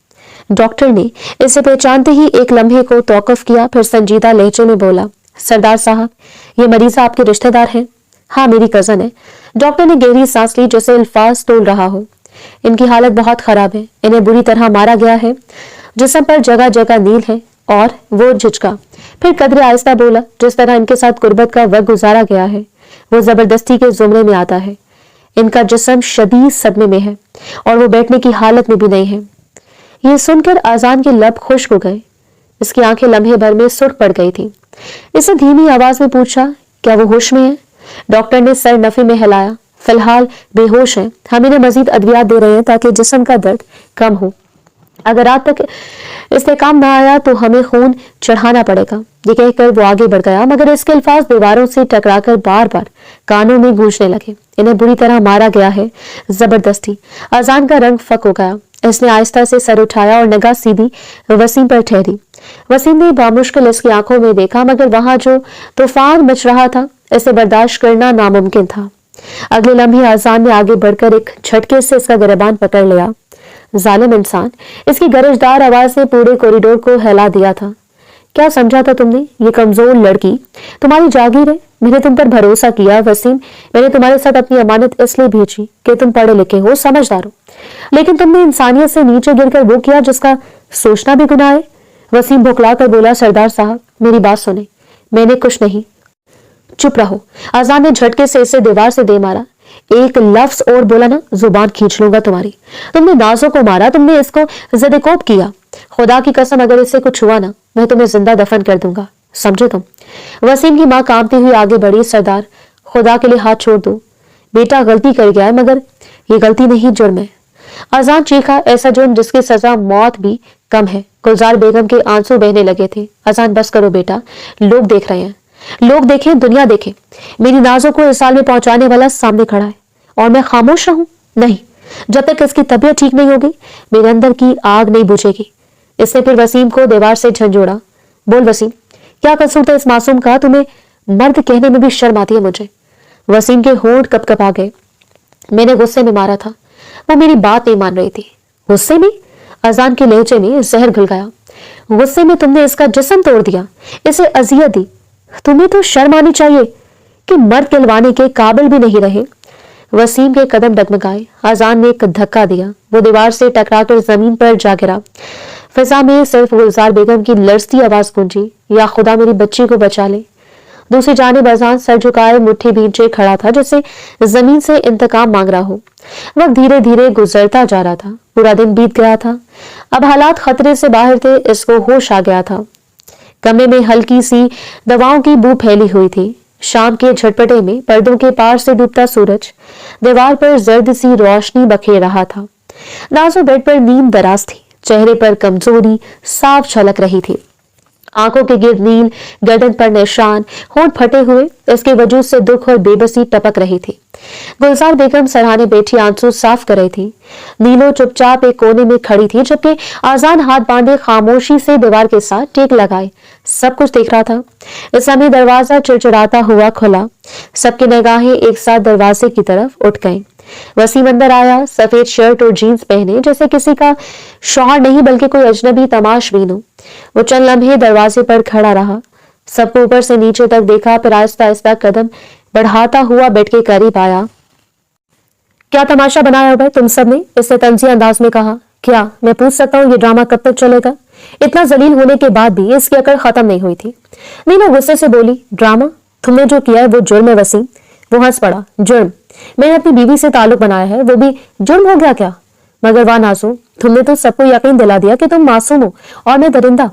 [SPEAKER 1] डॉक्टर ने इसे पहचानते ही एक लम्हे को तौकफ किया, फिर संजीदा लहजे में बोला, सरदार साहब, ये मरीजा आपके रिश्तेदार हैं? हाँ, मेरी कजन है। डॉक्टर ने गहरी सांस ली जैसे अल्फाज तोल रहा हो। इनकी हालत बहुत खराब है। इन्हें बुरी तरह मारा गया है। जिस्म पर जगह जगह नील है। और वो झिझका, फिर कदरे आहिस्ता बोला, जिस तरह इनके साथ गुर्बत का वक्त गुजारा गया है वो जबरदस्ती के जुमरे में आता है। इनका जिस्म शदीद सदमे में है और वो बैठने की हालत में भी नहीं है। ये सुनकर आजान के लब खुश्क हो गए। इसकी आंखें लम्हे भर में सुर्ख पड़ गई थी। इसे धीमी आवाज में पूछा, क्या वो होश में है? डॉक्टर ने सर नफी में हिलाया। फिलहाल बेहोश है। हम इन्हें मजीद अद्वियात दे रहे हैं ताकि जिस्म का दर्द कम हो। अगर रात तक इससे काम ना आया तो हमें खून चढ़ाना पड़ेगा। ये कहकर वो आगे बढ़ गया, मगर इसके अल्फाज दीवारों से टकराकर बार बार कानों में गूंजने लगे। इन्हें बुरी तरह मारा गया है, जबरदस्ती। अजान का रंग फक हो गया। इसने आहिस्ता से सर उठाया और निगाह सीधी वसीम पर ठहरी। वसीम ने बामुश्किल इसकी आंखों में देखा, मगर वहां जो तूफान मच रहा था इसे बर्दाश्त करना नामुमकिन था। अगले लम्हे अजान ने आगे बढ़कर एक झटके से इसका गिरबान पकड़ लिया। जालिम इंसान, इसकी गरजदार आवाज ने पूरे कॉरिडोर को हिला दिया था। क्या समझा था तुमने? ये कमजोर लड़की तुम्हारी जागीर है। मैंने तुम पर भरोसा किया वसीम। मैंने तुम्हारे साथ अपनी अमानत इसलिए भेजी कि तुम पढ़े लिखे हो, समझदार हो, लेकिन तुमने इंसानियत से नीचे गिरकर वो किया जिसका सोचना भी गुनाह है। वसीम भुखला कर बोला, सरदार साहब, मेरी बात सुने, मैंने कुछ नहीं। चुप रहो। आजान ने झटके से इसे दीवार से दे मारा। एक लफ्ज और बोला ना, जुबान खींच लूंगा तुम्हारी। तुमने नाजों को मारा, तुमने इसको ज़िद-ए-कोब किया। खुदा की कसम, अगर इससे कुछ हुआ ना, मैं तुम्हें जिंदा दफन कर दूंगा, समझे तुम? वसीम की माँ कांपती हुई आगे बढ़ी। सरदार, खुदा के लिए हाथ छोड़ दो। बेटा गलती कर गया है, मगर ये गलती नहीं, जुर्म है। अजान चीखा, ऐसा जुर्म जिसकी सजा मौत भी कम है। गुलजार बेगम के आंसू बहने लगे थे। अजान, बस करो बेटा, लोग देख रहे हैं। लोग देखें, दुनिया देखे। मेरी नाजों को इस साल में पहुंचाने वाला सामने खड़ा है और मैं खामोश रहूं? नहीं, जब तक इसकी तबीयत ठीक नहीं होगी मेरे अंदर की आग नहीं बुझेगी। इसने फिर वसीम को दीवार से झंझोड़ा। बोल वसीम, क्या कसूर था इस मासूम का? तुम्हें मर्द कहने में भी शर्म आती है मुझे। वसीम के होंठ कपकपा गए। मैंने गुस्से में मारा था, वो मेरी बात नहीं मान रही थी। गुस्से में? अजान के लहजे में जहर घुल गया। गुस्से में तुमने इसका जिस्म तोड़ दिया, इसे अजियत दी। तुम्हें तो शर्म आनी चाहिए कि मर्द कहलवाने के काबिल भी नहीं रहे। वसीम के कदम डगमगाए। अजान ने एक धक्का दिया। वो दीवार से टकराकर जमीन पर जा गिरा। फिजा में सिर्फ गुलजार बेगम की लड़ती आवाज गूंजी, या खुदा मेरी बच्ची को बचा ले। दूसरी जानिब अजान सर झुकाए मुट्ठी भींचे खड़ा था, जैसे जमीन से इंतकाम मांग रहा हो। वक्त धीरे धीरे गुजरता जा रहा था। पूरा दिन बीत गया था। अब हालात खतरे से बाहर थे। इसको होश आ गया था। कमरे में हल्की सी दवाओं की बू फैली हुई थी। शाम के झटपटे में पर्दों के पार से डूबता सूरज दीवार पर जर्द सी रोशनी बखेर रहा था। नाजो बेड पर नींद दराज थी। चेहरे पर कमजोरी साफ झलक रही थी। आंखों के गिर्द नील, गर्दन पर निशान, होंठ फटे हुए। इसके वजूद से दुख और बेबसी टपक रही थी। गुलजार बेगम सराहने बैठी आंसू साफ कर रही थी। नीलो चुपचाप एक कोने में खड़ी थी, जबकि आजान हाथ बांधे खामोशी से दीवार के साथ टेक लगाए सब कुछ देख रहा था। इस समय दरवाजा चिड़चिड़ाता हुआ खुला। सबकी निगाहें एक साथ दरवाजे की तरफ उठ गईं। वसीम अंदर आया, सफेद शर्ट और जीन्स पहने, जैसे किसी का शौहर नहीं बल्कि कोई अजनबी तमाशबीन हो। वो चंद लम्हे दरवाजे पर खड़ा रहा, सबको ऊपर से नीचे तक देखा, फिर आहिस्ता आहिस्ता कदम बढ़ाता हुआ बेड के करीब आया। क्या तमाशा बनाया हुआ है तुम सब ने? इसने तंजी अंदाज में कहा। क्या मैं पूछ सकता हूँ ये ड्रामा कब तक चलेगा? इतना जलील होने के बाद भी इसकी अकड़ खत्म नहीं हुई थी। नीना गुस्से से बोली, ड्रामा? तुमने जो किया है वो जुर्म है वसीम। वो हंस पड़ा। जुर्म? मैंने अपनी बीवी से ताल्लुक बनाया है, वो भी जुर्म हो गया क्या? मगर वाह नाज़ो, तुमने तो सबको यकीन दिला दिया कि तुम मासूम हो और मैं दरिंदा।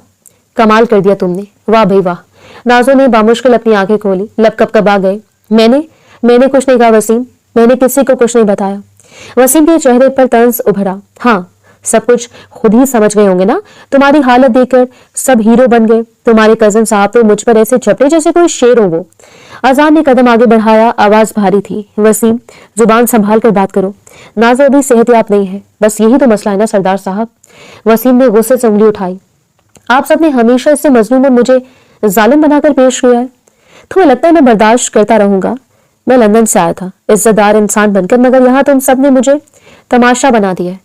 [SPEAKER 1] कमाल कर दिया तुमने, वाह भाई वाह। नाज़ो ने बामुश्किल अपनी आंखें खोली, लब कपकपा गए। मैंने मैंने कुछ नहीं कहा वसीम, मैंने किसी को कुछ नहीं बताया। वसीम के चेहरे पर तंज उभरा। हाँ, सब कुछ खुद ही समझ गए होंगे ना। तुम्हारी हालत देखकर सब हीरो बन गए। तुम्हारे कजन साहब तो मुझ पर ऐसे झपटे जैसे कोई शेर हो वो। अजान ने कदम आगे बढ़ाया, आवाज भारी थी। वसीम, जुबान संभाल कर बात करो। नाज़ो अभी सेहतयाब नहीं है, बस यही तो मसला है ना सरदार साहब। वसीम ने गुस्से से उंगली उठाई। आप सबने हमेशा इससे मजलूम और मुझे जालिम बनाकर पेश किया है। तुम्हें लगता है मैं बर्दाश्त करता रहूंगा? मैं लंदन से आया था इज्जतदार इंसान बनकर, मगर यहाँ तुम सब ने मुझे तमाशा बना दिया है।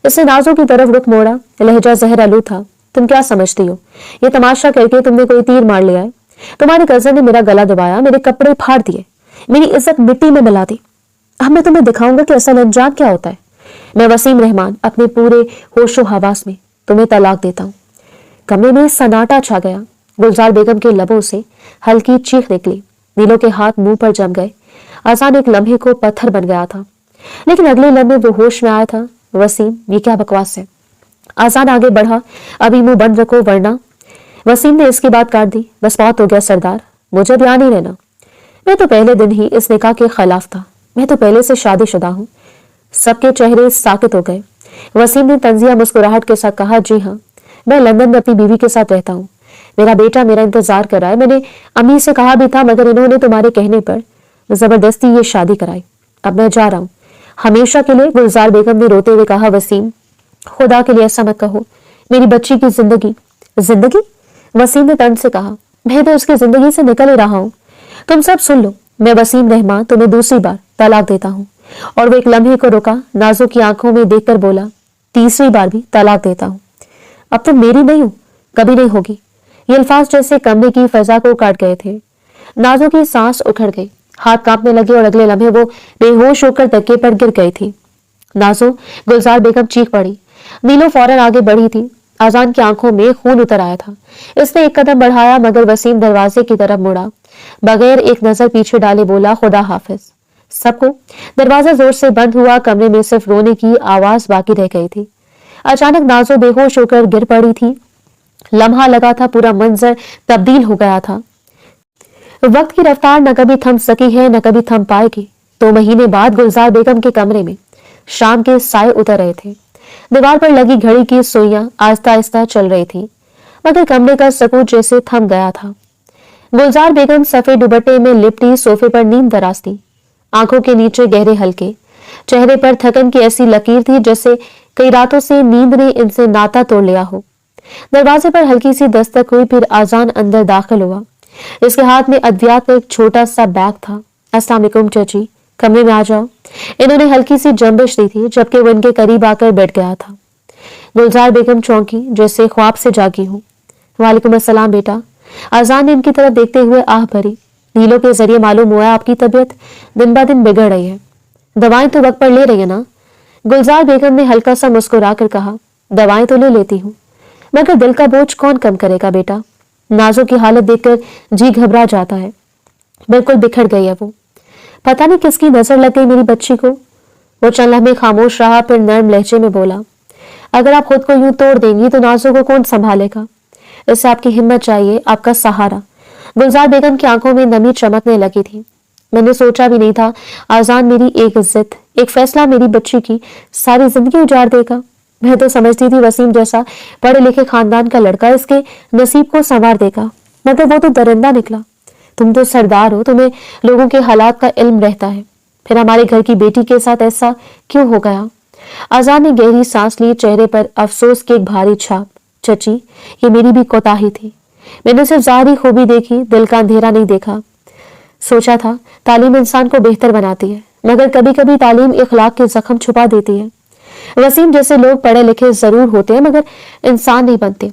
[SPEAKER 1] इसने नाज़ो की तरफ रुख मोड़ा, लहजा जहर आलू था। तुम क्या समझती हो, ये तमाशा करके तुमने कोई तीर मार लिया है? तुम्हारे कजन ने मेरा गला दबाया, मेरे कपड़े फाड़ दिए, मेरी इज्जत मिट्टी में मिला दी। अब मैं तुम्हें दिखाऊंगा कि असल अंजाम क्या होता है। मैं वसीम रहमान अपने पूरे होशो हवास में तुम्हें तलाक देता हूँ। कमरे में सन्नाटा छा गया। गुलजार बेगम के लबों से हल्की चीख निकली। नीलो के हाथ मुंह पर जम गए। आसान एक लम्हे को पत्थर बन गया था, लेकिन अगले लम्हे वो होश में आया था। वसीम, ये क्या बकवास है? आसान आगे बढ़ा। अभी मुंह बंद रखो वरना। वसीम ने इसकी बात काट दी। बस बहुत हो गया सरदार, मुझे अब यहाँ नहीं रहना। मैं तो पहले दिन ही इस निकाह के खिलाफ था। मैं तो पहले से शादीशुदा हूँ। सबके चेहरे साकित हो गए। वसीम ने तंजिया मुस्कुराहट के साथ कहा, जी हाँ, मैं लंदन में अपनी बीवी के साथ रहता हूँ। मेरा बेटा मेरा इंतजार कर रहा है। मैंने अम्मी से कहा भी था, मगर इन्होंने तुम्हारे कहने पर जबरदस्ती ये शादी कराई। अब मैं जा रहा हूँ, हमेशा के लिए। गुलजार बेगम ने रोते हुए कहा, वसीम, खुदा के लिए ऐसा मत कहो। मेरी बच्ची की जिंदगी। जिंदगी? वसीम ने तंज से कहा, मैं तो उसकी जिंदगी से निकल ही रहा हूँ। तुम सब सुन लो, मैं वसीम रहमान तुम्हें दूसरी बार तलाक देता हूँ। और वो एक लम्हे को रुका, नाज़ो की आंखों में देखकर बोला, तीसरी बार भी तलाक देता हूँ। अब तुम मेरी नहीं हो, कभी नहीं होगी। ये अल्फाज जैसे कमरे की फजा को काट गए थे। नाज़ो की सांस उखड़ गई, हाथ कांपने लगे और अगले लम्हे वो बेहोश होकर तकिए पर गिर गई थी। नाज़ो, गुलजार बेगम चीख पड़ी। नीलो फौरन आगे बढ़ी थी। आजान की आंखों में खून उतर आया था। इसने एक कदम बढ़ाया, मगर वसीम दरवाजे की तरफ मुड़ा, बगैर एक नजर पीछे डाले बोला, खुदा हाफिज सबको। दरवाजा जोर से बंद हुआ। कमरे में सिर्फ रोने की आवाज बाकी रह गई थी। अचानक नाज़ो बेहोश होकर गिर पड़ी थी। लम्हा लगा था, पूरा मंजर तब्दील हो गया था। वक्त की रफ्तार न कभी थम सकी है, न कभी थम पाएगी। 2 महीने बाद गुलजार बेगम के कमरे में शाम के साए उतर रहे थे। दीवार पर लगी घड़ी की सुइयां आहिस्ता आहिस्ता चल रही थी, मगर कमरे का सकून जैसे थम गया था। गुलजार बेगम सफेद दुपट्टे में लिपटी सोफे पर नींद दराज थी। आंखों के नीचे गहरे हल्के, चेहरे पर थकन की ऐसी लकीर थी जैसे कई रातों से नींद ने इनसे नाता तोड़ लिया हो। दरवाजे पर हल्की सी दस्तक हुई, फिर आजान अंदर दाखिल हुआ। इसके हाथ में अद्वियात का एक छोटा सा बैग था। अस्सलाम वालेकुम चाची, कमरे में आ जाओ। इन्होंने हल्की सी जंबिश दी थी, जबकि वो इनके करीब आकर बैठ गया था। गुलजार बेगम चौंकी, जैसे ख्वाब से जागी हूँ। वालेकुम अस्सलाम बेटा। आजान ने इनकी तरफ देखते हुए आह भरी। नीलो के जरिए मालूम हुआ आपकी तबीयत दिन ब दिन बिगड़ रही है। दवाएं तो वक्त पर ले रही है ना? गुलजार बेगम ने हल्का सा मुस्कुरा कर कहा, दवाएं तो ले लेती हूँ, मगर दिल का बोझ कौन कम करेगा बेटा। नाज़ो की हालत देखकर जी घबरा जाता है। बिल्कुल बिखर गई है वो। पता नहीं किसकी नजर लग गई मेरी बच्ची को। वो चंद लम्हे खामोश रहा, फिर नर्म लहजे में बोला, अगर आप खुद को यूं तोड़ देंगी तो नाज़ो को कौन संभालेगा? इससे आपकी हिम्मत चाहिए, आपका सहारा। गुलजार बेगम की आंखों में नमी चमकने लगी थी। मैंने सोचा भी नहीं था आजान मेरी एक इज्जत, एक फैसला मेरी बच्ची की सारी जिंदगी उजाड़ देगा। मैं तो समझती थी वसीम जैसा पढ़े लिखे खानदान का लड़का इसके नसीब को संवार देगा, मगर वो तो दरिंदा निकला। तुम तो सरदार हो, तुम्हें लोगों के हालात का इल्म रहता है, फिर हमारे घर की बेटी के साथ ऐसा क्यों हो गया? आजान ने गहरी सांस ली, चेहरे पर अफसोस की एक भारी छाप। चची, ये मेरी भी कोताही थी। मैंने सिर्फ ज़ाहिरी खूबी देखी, दिल का अंधेरा नहीं देखा। सोचा था तालीम इंसान को बेहतर बनाती है, मगर कभी कभी तालीम इखलाक के जख्म छुपा देती है। वसीम जैसे लोग पढ़े लिखे जरूर होते हैं, मगर इंसान नहीं बनते।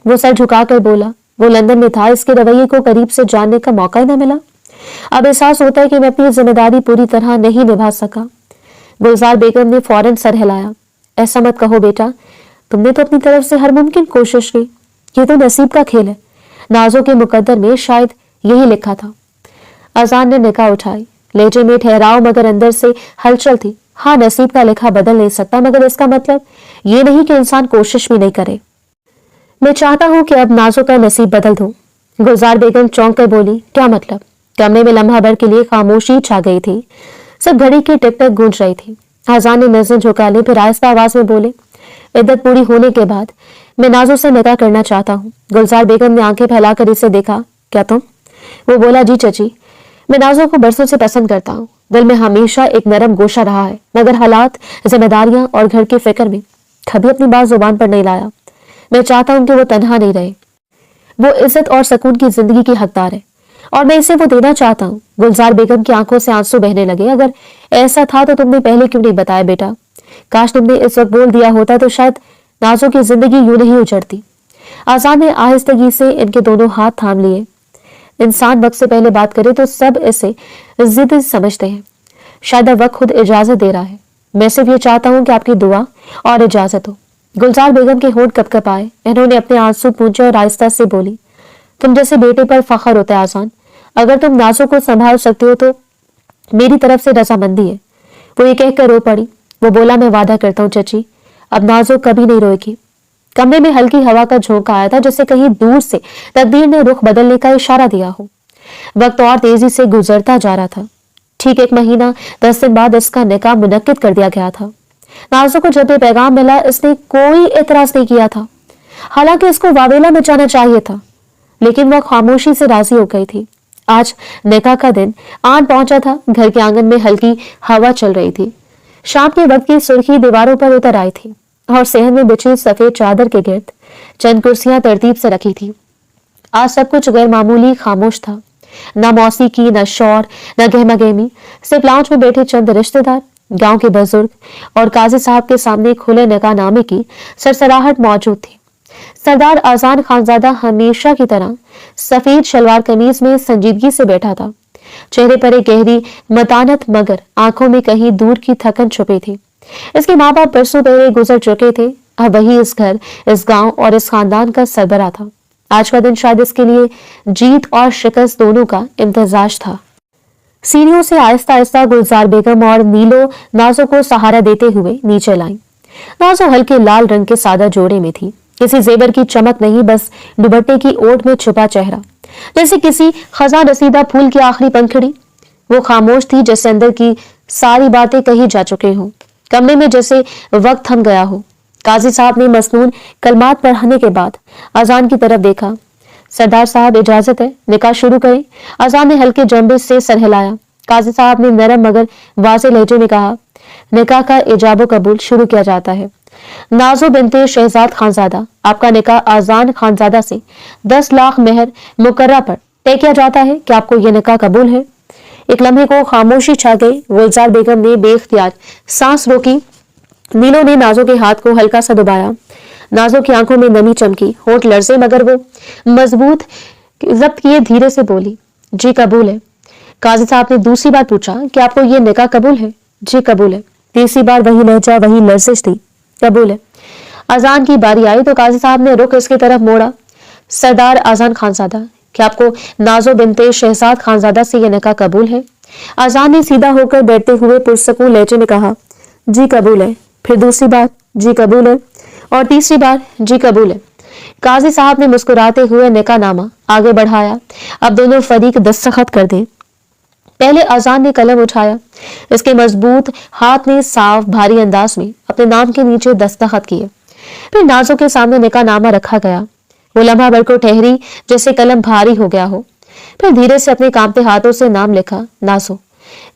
[SPEAKER 1] वो सर झुकाकर बोला, वो लंदन में था, इसके रवैये को करीब से जानने का मौका ही न मिला। अब एहसास होता है कि मैं अपनी जिम्मेदारी पूरी तरह नहीं निभा सका। गुलजार बेगम ने फौरन सर हिलाया। ऐसा मत कहो बेटा, तुमने तो अपनी तरफ से हर मुमकिन कोशिश की। ये तो नसीब का खेल है। नाज़ो के मुकद्दर में शायद यही लिखा था। अजान ने निगाह उठाई, लहजे में ठहराव मगर अंदर से हलचल थी। हाँ, नसीब का लिखा बदल नहीं सकता, मगर इसका मतलब ये नहीं कि इंसान कोशिश भी नहीं करे। मैं चाहता हूं कि अब नाज़ो का नसीब बदल दूं। गुलजार बेगम चौंक कर बोली, क्या मतलब? कमरे में लम्हा भर के लिए खामोशी छा गई थी। सब घड़ी की टिक टक गूंज रही थी। आजान ने नजर झुका ली, फिर आहिस्ता आवाज में बोले, इद्दत पूरी होने के बाद मैं नाजो से निकाह करना चाहता हूँ। गुलजार बेगम ने आंखें फैलाकर इसे देखा। क्या तुम? वो बोला, जी चची, मैं नाजो को बरसों से पसंद करता हूँ। दिल में हमेशा एक नरम गोशा रहा है, मगर हालात, जिम्मेदारियां और घर की फिक्र में कभी अपनी बात जुबान पर नहीं लाया। मैं चाहता हूं कि वो तन्हा नहीं रहे। वो इज्जत और सुकून की जिंदगी की हकदार है और मैं इसे वो देना चाहता हूँ। गुलजार बेगम की आंखों से आंसू बहने लगे। अगर ऐसा था तो तुमने पहले क्यों नहीं बताया बेटा? काश तुमने इस वक्त बोल दिया होता तो शायद नाजो की जिंदगी यूं नहीं उजड़ती। आजान ने आहिस्तगी से इनके दोनों हाथ थाम लिए। इंसान वक्त से पहले बात करे तो सब इसे जिद समझते हैं। शायद अब वक्त खुद इजाजत दे रहा है। मैं सिर्फ ये चाहता हूँ कि आपकी दुआ और इजाजत हो। गुलजार बेगम के होंठ कपकप आए। इन्होंने अपने आंसू पूंछे और आहिस्ता से बोली, तुम जैसे बेटे पर फख्र होता है आजान। अगर तुम नाजो को संभाल सकते हो तो मेरी तरफ से रजामंदी है। वो ये कहकर रो पड़ी। वो बोला, मैं वादा करता हूँ चची, अब नाजो कभी नहीं रोएगी। कमरे में हल्की हवा का झोंका आया था, जैसे कहीं दूर से तकदीर ने रुख बदलने का इशारा दिया हो। वक्त और तेजी से गुजरता जा रहा था। ठीक 1 महीना 10 दिन बाद इसका निकाह मुनक्किद कर दिया गया था। नाजो को जब ये पैगाम मिला, इसने कोई एतराज नहीं किया था। हालांकि इसको वावेला मचाना चाहिए था, लेकिन वह खामोशी से राजी हो गई थी। आज निकाह का दिन आन पहुंचा था। घर के आंगन में हल्की हवा चल रही थी। शाम के वक्त की सुर्खी दीवारों पर उतर आई थी और सहन में बिछी सफेद चादर के गिर्द चंद कुर्सियां तरतीब से रखी थी। आज सब कुछ गैर मामूली खामोश था। न मौसीकी, न शौर, न गहमा गहमी। सिर्फ लाउंज में बैठे चंद रिश्तेदार, गांव के बुजुर्ग और काजी साहब के सामने खुले निकाहनामे की सरसराहट मौजूद थी। सरदार आजान खानजादा हमेशा की तरह सफेद शलवार कमीज में संजीदगी से बैठा था। चेहरे पर एक गहरी मतानत, मगर आंखों में कहीं दूर की थकन छुपी थी। इसके माँ बाप बरसों पहले गुजर चुके थे। अब वही इस घर, इस गांव और इस खानदान का सरबरा था। आज का दिन शायद इसके लिए जीत और शिकस्त दोनों का इम्तिजाज था। सीढ़ियों से आहिस्ता आहिस्ता गुलजार बेगम और नीलो नाजो को सहारा देते हुए नीचे लाई। नाजो हल्के लाल रंग के सादा जोड़े में थी। किसी जेबर की चमक नहीं, बस दुपट्टे की ओट में छुपा चेहरा, जैसे किसी खजा रसीदा फूल की आखिरी पंखड़ी। वो खामोश थी, जैसे अंदर की सारी बातें कही जा चुके हों। कमरे में जैसे वक्त थम गया हो। काजी साहब ने मसनून कलमात पढ़ाने के बाद अजान की तरफ देखा। सरदार साहब, इजाजत है, निकाह शुरू करें। अजान ने हल्के जंबे से सर हिलाया। काजी साहब ने नरम मगर वाज़े लहजे में कहा, निकाह का इजाबो कबूल शुरू किया जाता है। नाजो बिनते शहजाद खानजादा, आपका निकाह आजान खानजादा से 10 लाख मेहर मुकर्रा पर तय किया जाता है। क्या आपको यह निकाह कबूल है? एक लम्हे को खामोशी छा गई। गुलजार बेगम ने बेख्तियार सांस रोकी। नीलो ने नाजो के हाथ को हल्का सा दबाया। नाजो की आंखों में नमी चमकी, होंठ लरसे, मगर वो मजबूत जब्त किए धीरे से बोली, जी कबूल है। काजी साहब ने दूसरी बार पूछा, कि आपको ये निकाह कबूल है? जी कबूल है। तीसरी बार वही लहजा, वही लर्जिश थी, कबूल है। अजान की बारी आई तो काजी साहब ने रुख इसकी तरफ मोड़ा। सरदार आजान खानजादा, क्या आपको नाजो बिनते शहजाद खानजादा से यह निकाह कबूल है? अजान ने सीधा होकर बैठते हुए पुरसकून लहजे में कहा, जी कबूल है। फिर दूसरी बार, जी कबूल है, और तीसरी बार, जी कबूल है। काजी साहब ने मुस्कुराते हुए निकाहनामा आगे बढ़ाया। अब दोनों फरीक दस्तखत कर दें। पहले अजान ने कलम उठाया। इसके मजबूत हाथ ने साफ भारी अंदाज में अपने नाम के नीचे दस्तखत किए। फिर नाजो के सामने निकाहनामा रखा गया। वो लम्हा भर को ठहरी, जैसे कलम भारी हो गया हो। फिर धीरे से अपने कांपते हाथों से नाम लिखा, नाजो।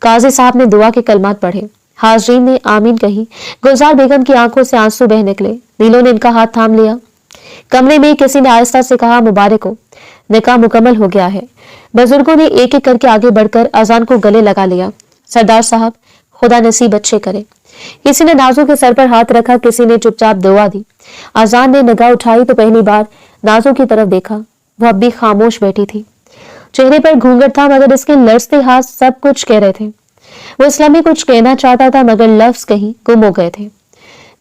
[SPEAKER 1] काजी साहब ने दुआ के कलमात पढ़े। हाजरीन ने आमीन कही। गुलजार बेगम की आंखों से आंसू बह निकले। नीलो ने इनका हाथ थाम लिया। कमरे में किसी ने आहिस्ता से कहा, मुबारक हो, निकाह मुकम्मल हो गया है। बुजुर्गों ने एक एक करके आगे बढ़कर अजान को गले लगा लिया। सरदार साहब, खुदा नसीब अच्छे करे। किसी ने नाजो के सर पर हाथ रखा, किसी ने चुपचाप दुआ दी। अजान ने निगाह उठाई तो पहली बार नाजो की तरफ देखा। वो अब भी खामोश बैठी थी। चेहरे पर घूंघट था, मगर इसके लरजते हाथ सब कुछ कह रहे थे। वो इस लम्हे कुछ कहना चाहता था, मगर लफ्ज कहीं गुम हो गए थे।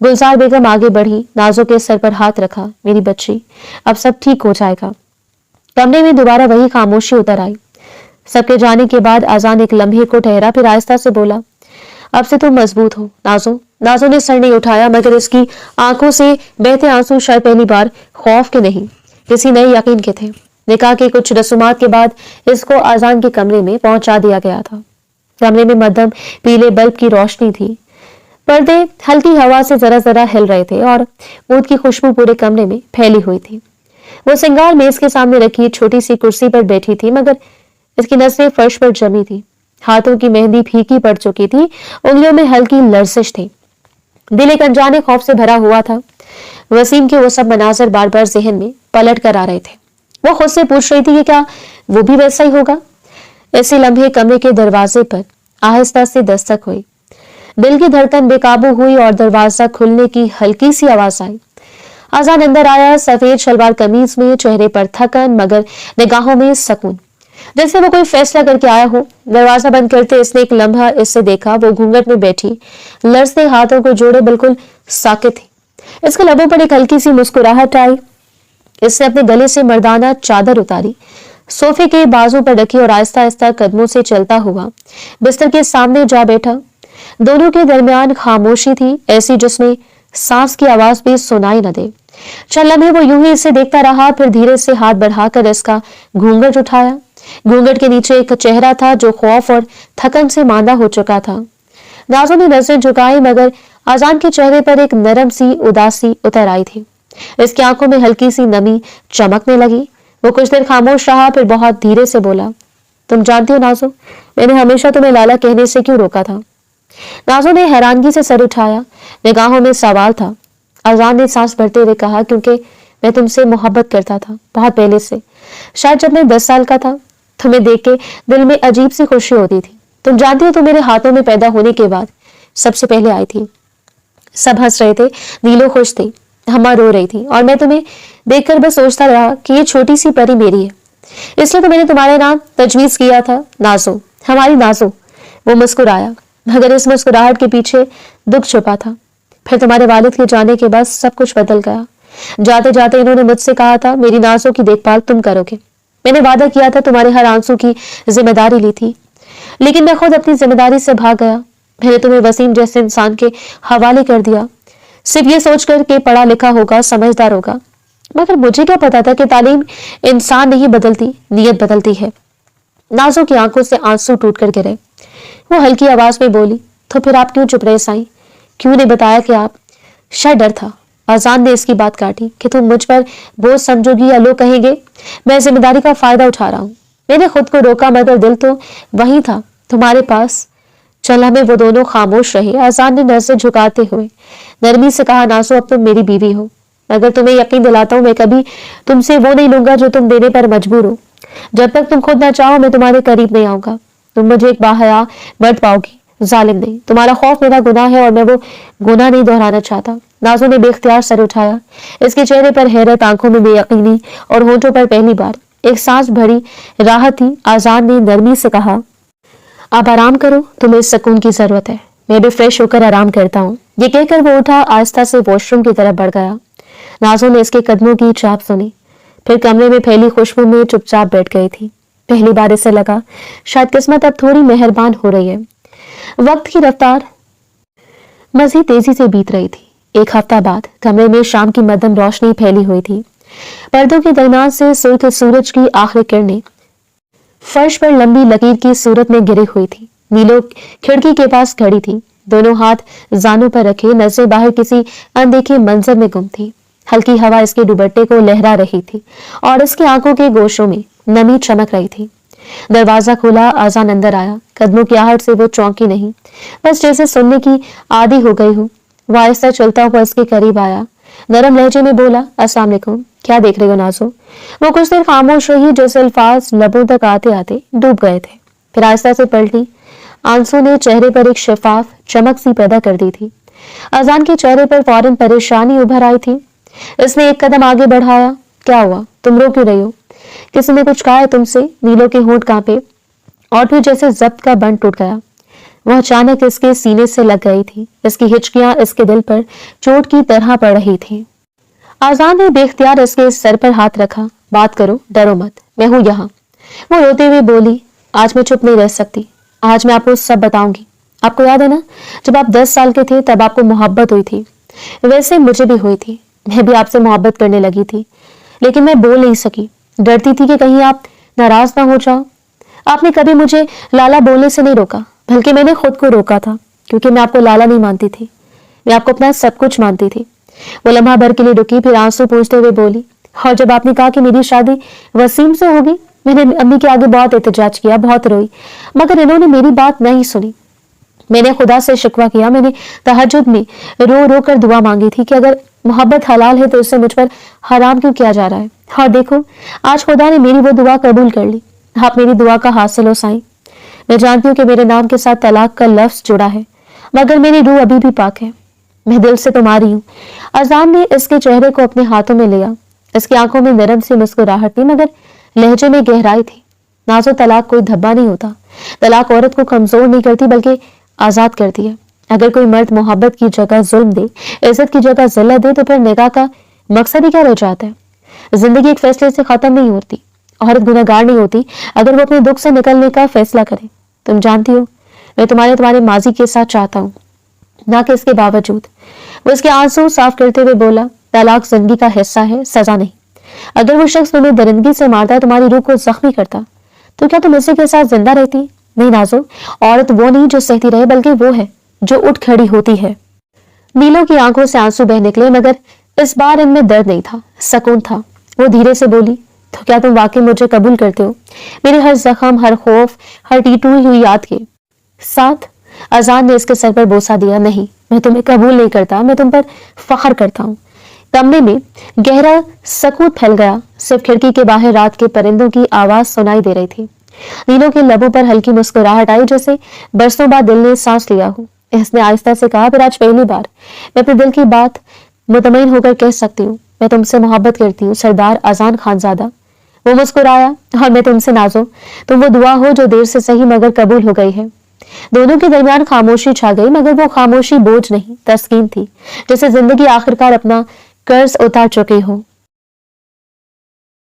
[SPEAKER 1] गुलजार बेगम आगे बढ़ी, नाजो के सर पर हाथ रखा। मेरी बच्ची, अब सब ठीक हो जाएगा। कमरे में दोबारा वही खामोशी उतर आई। सबके जाने के बाद अजान एक लम्हे को ठहरा, फिर आहिस्ता से बोला, अब से तुम मजबूत हो नाजो। नाजो ने सर नहीं उठाया, मगर इसकी आंखों से बहते आंसू शायद पहली बार खौफ के नहीं, किसी नए यकीन के थे। निकाह के कुछ रसूमात के बाद इसको आजान के कमरे में पहुंचा दिया गया था। कमरे में मध्यम पीले बल्ब की रोशनी थी। पर्दे हल्की हवा से जरा जरा हिल रहे थे और ऊद की खुशबू पूरे कमरे में फैली हुई थी। वो सिंगार मेज के सामने रखी छोटी सी कुर्सी पर बैठी थी, मगर इसकी नजरें फर्श पर जमी थी। हाथों की मेहंदी फीकी पड़ चुकी थी, उंगलियों में हल्की लर्जिश थी। दिल एक अनजाने खौफ से भरा हुआ था। वसीम के वो सब मनाजर बार बार जहन में पलट कर आ रहे थे। वो खुद से पूछ रही थी कि क्या वो भी वैसा ही होगा। ऐसे लम्हे कमरे के दरवाजे पर आहिस्ता से दस्तक हुई। दिल की धड़कन बेकाबू हुई और दरवाजा खुलने की हल्की सी आवाज आई। आजान अंदर आया, सफेद शलवार कमीज में, चेहरे पर थकन मगर निगाहों में सुकून, जैसे वो कोई फैसला करके आया हो। दरवाजा बंद करते इसने एक लम्हा इससे देखा। वो घूंघट में बैठी, लरजते हाथों को जोड़े बिल्कुल साकित थी। इसके लबों पर एक हल्की सी मुस्कुराहट आई। इसने अपने गले से मर्दाना चादर उतारी, सोफे के बाजू पर रखी और आहिस्ता आहिस्ता कदमों से चलता हुआ बिस्तर के सामने जा बैठा। दोनों के दरमियान खामोशी थी, ऐसी जिसमें सांस की आवाज भी सुनाई न दे। चल लम्हे वो यूं ही इसे देखता रहा, फिर धीरे से हाथ बढ़ाकर इसका घूंघट उठाया। घूंघट के नीचे एक चेहरा था जो खौफ और थकन से मांदा हो चुका था। नाज़ो ने नजरें झुकाई, मगर आजान के चेहरे पर एक नरम सी उदासी उतर आई थी। इसकी आंखों में हल्की सी नमी चमकने लगी। वो कुछ देर खामोश रहा, फिर बहुत धीरे से बोला, तुम जानती हो नाज़ो, मैंने हमेशा तुम्हें लाला कहने से क्यों रोका था? नाज़ो ने हैरानगी से सर उठाया, निगाहों में सवाल था। आजान ने सांस भरते हुए कहा, क्योंकि मैं तुमसे मोहब्बत करता था, बहुत पहले से। शायद जब मैं 10 साल का था। तुम्हें देख के दिल में अजीब सी खुशी होती थी। तुम जानती हो, तुम मेरे हाथों में पैदा होने के बाद सबसे पहले आई थी। सब हंस रहे थे, नीलो खुश थी, हम्मा रो रही थी, और मैं तुम्हें देखकर बस सोचता रहा कि ये छोटी सी परी मेरी है। इसलिए तो मैंने तुम्हारा नाम तजवीज किया था, नाज़ो, हमारी नाज़ो। वो मुस्कुराया, मगर इस मुस्कुराहट के पीछे दुख छुपा था। फिर तुम्हारे वालिद के जाने के बाद सब कुछ बदल गया। जाते जाते इन्होंने मुझसे कहा था, मेरी नाज़ो की देखभाल तुम करोगे। मैंने वादा किया था, तुम्हारे हर आंसू की जिम्मेदारी ली थी, लेकिन मैं खुद अपनी जिम्मेदारी से भाग गया। मैंने तुम्हें वसीम जैसे इंसान के हवाले कर दिया, सिर्फ ये सोचकर के पढ़ा लिखा होगा, समझदार होगा। मगर मुझे क्या पता था कि तालीम इंसान नहीं बदलती, नीयत बदलती है। नाज़ो की आंखों से आंसू टूट कर गिरे। वो हल्की आवाज में बोली, तो फिर आप क्यों चुप रहे साईं? क्यों नहीं बताया कि आप? शायद डर था। आजान ने इसकी बात काटी कि तुम मुझ पर बोझ समझोगी या लोग कहेंगे मैं जिम्मेदारी का फायदा उठा रहा हूँ। मैंने खुद को रोका, मगर दिल तो वही था, तुम्हारे पास। चल हमें वो दोनों खामोश रहे। आजान ने नजरें झुकाते हुए नरमी से कहा, नाज़ो, अब तुम मेरी बीवी हो, मगर तुम्हें यकीन दिलाता हूँ मैं कभी तुमसे वो नहीं लूंगा जो तुम देने पर मजबूर हो। जब तक तुम खुद ना चाहो मैं तुम्हारे करीब नहीं आऊंगा। तुम मुझे एक बाहया मर्द पाओगी, जालिम नहीं। तुम्हारा खौफ मेरा गुनाह है और मैं वो गुनाह नहीं दोहराना चाहता। नाज़ो ने बेख्तियार सर उठाया। इसके चेहरे पर हैरत, आंखों में बेयकीनी और होंठों पर पहली बार एक सांस भरी राहत थी। आजान ने नरमी से कहा, आप आराम करो, तुम्हें सुकून की जरूरत है। मैं भी फ्रेश होकर आराम करता हूँ। ये कहकर वो उठा, आहिस्ता से वॉशरूम की तरफ बढ़ गया। नाज़ो ने इसके कदमों की चाप सुनी, फिर कमरे में फैली खुशबू में चुपचाप बैठ गई थी। पहली बार इसे लगा शायद किस्मत अब थोड़ी मेहरबान हो रही है। वक्त की रफ्तार मजीद तेजी से बीत रही थी। एक हफ्ता बाद कमरे में शाम की मध्यम रोशनी फैली हुई थी। पर्दों के दरमियान से सुर्ख सूरज की आखिरी किरणें फर्श पर लंबी लकीर की सूरत में गिरी हुई थी। नीलो खिड़की के पास खड़ी थी, दोनों हाथ जानों पर रखे, नजरें बाहर किसी अनदेखे मंजर में गुम थी। हल्की हवा इसके दुपट्टे को लहरा रही थी और इसकी आंखों के गोशों में नमी चमक रही थी। दरवाजा खुला, आजान अंदर आया। कदमों की आहट से वो चौंकी नहीं, बस जैसे सुनने की आदी हो गई हो। वह आहिस्ता चलता हुआ इसके करीब आया, नरम लहजे में बोला, अस्सलाम वालेकुम। क्या देख रहे हो नाज़ो? वो कुछ देर खामोश रही, जैसे अल्फाज लबों तक आते आते डूब गए थे। फिर आहिस्ता से पलटी। आंसू ने चेहरे पर एक शफाफ चमक सी पैदा कर दी थी। आजान के चेहरे पर फौरन परेशानी उभर आई थी। इसने एक कदम आगे बढ़ाया। क्या हुआ? तुम रो क्यों रही हो? किसी ने कुछ कहा है तुमसे? नीलो के होंठ कांपे और फिर जैसे जब्त का बंद टूट गया। वह अचानक इसके सीने से लग गई थी। इसकी हिचकियां इसके दिल पर चोट की तरह पड़ रही थी। आजान ने बेख्तियार इसके सर पर हाथ रखा। बात करो, डरो मत, मैं हूं यहाँ। वो रोते हुए बोली, आज मैं चुप नहीं रह सकती। आज मैं आपको सब बताऊंगी। आपको याद है ना, जब आप 10 साल के थे तब आपको मोहब्बत हुई थी। वैसे मुझे भी हुई थी। मैं भी आपसे मोहब्बत करने लगी थी, लेकिन मैं बोल नहीं सकी। डरती थी कि कहीं आप नाराज ना हो जाओ। आपने कभी मुझे लाला बोलने से नहीं रोका, बल्कि मैंने खुद को रोका था, क्योंकि मैं आपको लाला नहीं मानती थी, मैं आपको अपना सब कुछ मानती थी। वो लम्हा भर के लिए रुकी, फिर आंसू पोंछते हुए बोली, और जब आपने कहा कि मेरी शादी वसीम से होगी, मैंने अम्मी के आगे बहुत एहतजाज किया, बहुत रोई, मगर इन्होंने मेरी बात नहीं सुनी। मैंने खुदा से शिकवा किया, मैंने तहज्जुद में रो रो कर दुआ मांगी थी कि अगर मोहब्बत हलाल है तो उससे मुझ पर हराम क्यों किया जा रहा है। और देखो, आज खुदा ने मेरी वो दुआ कबूल कर ली। आप मेरी दुआ का हासिल हो साईं। मैं जानती हूँ कि मेरे नाम के साथ तलाक का लफ्ज जुड़ा है, मगर मेरी रूह अभी भी पाक है। मैं दिल से तुम्हारी हूँ। अजान ने इसके चेहरे को अपने हाथों में लिया। इसकी आंखों में नरम सी मुस्कुराहट थी, मगर लहजे में गहराई थी। नाजो, तलाक कोई धब्बा नहीं होता। तलाक औरत को कमजोर नहीं करती, बल्कि आजाद करती है। अगर कोई मर्द मोहब्बत की जगह जुल्म दे, इज्जत की जगह जिल्लत दे, तो फिर निकाह का मकसद ही क्या रह जाता है। जिंदगी एक फैसले से खत्म नहीं होती। औरत गुनहगार नहीं होती अगर वो अपने दुख से निकलने का फैसला करे। तुम जानती हो, मैं तुम्हारे माजी के साथ चाहता हूँ, ना कि इसके बावजूद। वो इसके आंसू साफ करते हुए बोला, तलाक जिंदगी का हिस्सा है, सजा नहीं। अगर वो शख्स तुम्हें दरिंदगी से मारता है, तुम्हारी रूह को जख्मी करता, तो क्या तुम इसी के साथ जिंदा रहती? नहीं नाजो, औरत वो नहीं जो सहती रहे, बल्कि वो है जो उठ खड़ी होती है। नीलो की आंखों से आंसू बह निकले, मगर इस बार इनमें दर्द नहीं था, सुकून था। वो धीरे से बोली, तो क्या तुम वाकई मुझे कबूल करते हो, मेरे हर जख्म, हर खौफ, हर टूटी हुई याद के साथ? अजान ने इसके सर पर बोसा दिया। नहीं, मैं तुम्हें कबूल नहीं करता, मैं तुम पर फख्र करता हूँ। कमरे में गहरा सकूत फैल गया। सिर्फ खिड़की के बाहर रात के परिंदों की आवाज सुनाई दे रही थी। नीलो के लबों पर हल्की मुस्कुराहट आई, जैसे बरसों बाद दिल ने सांस लिया हो। इसने आहिस्ता से कहा, फिर आज पहली बार मैं अपने दिल की बात मुतमईन होकर कह सकती हूँ। मैं तुमसे मोहब्बत करती हूँ, सरदार अजान खानजादा। वो मुस्कुराया, और मैं तुमसे नाजो, तुम वो दुआ हो जो देर से सही मगर कबूल हो गई है। दोनों के दरमियान खामोशी छा गई, मगर वो खामोशी बोझ नहीं, तस्कीन थी, जैसे जिंदगी आखिरकार अपना कर्ज उतार चुकी हो।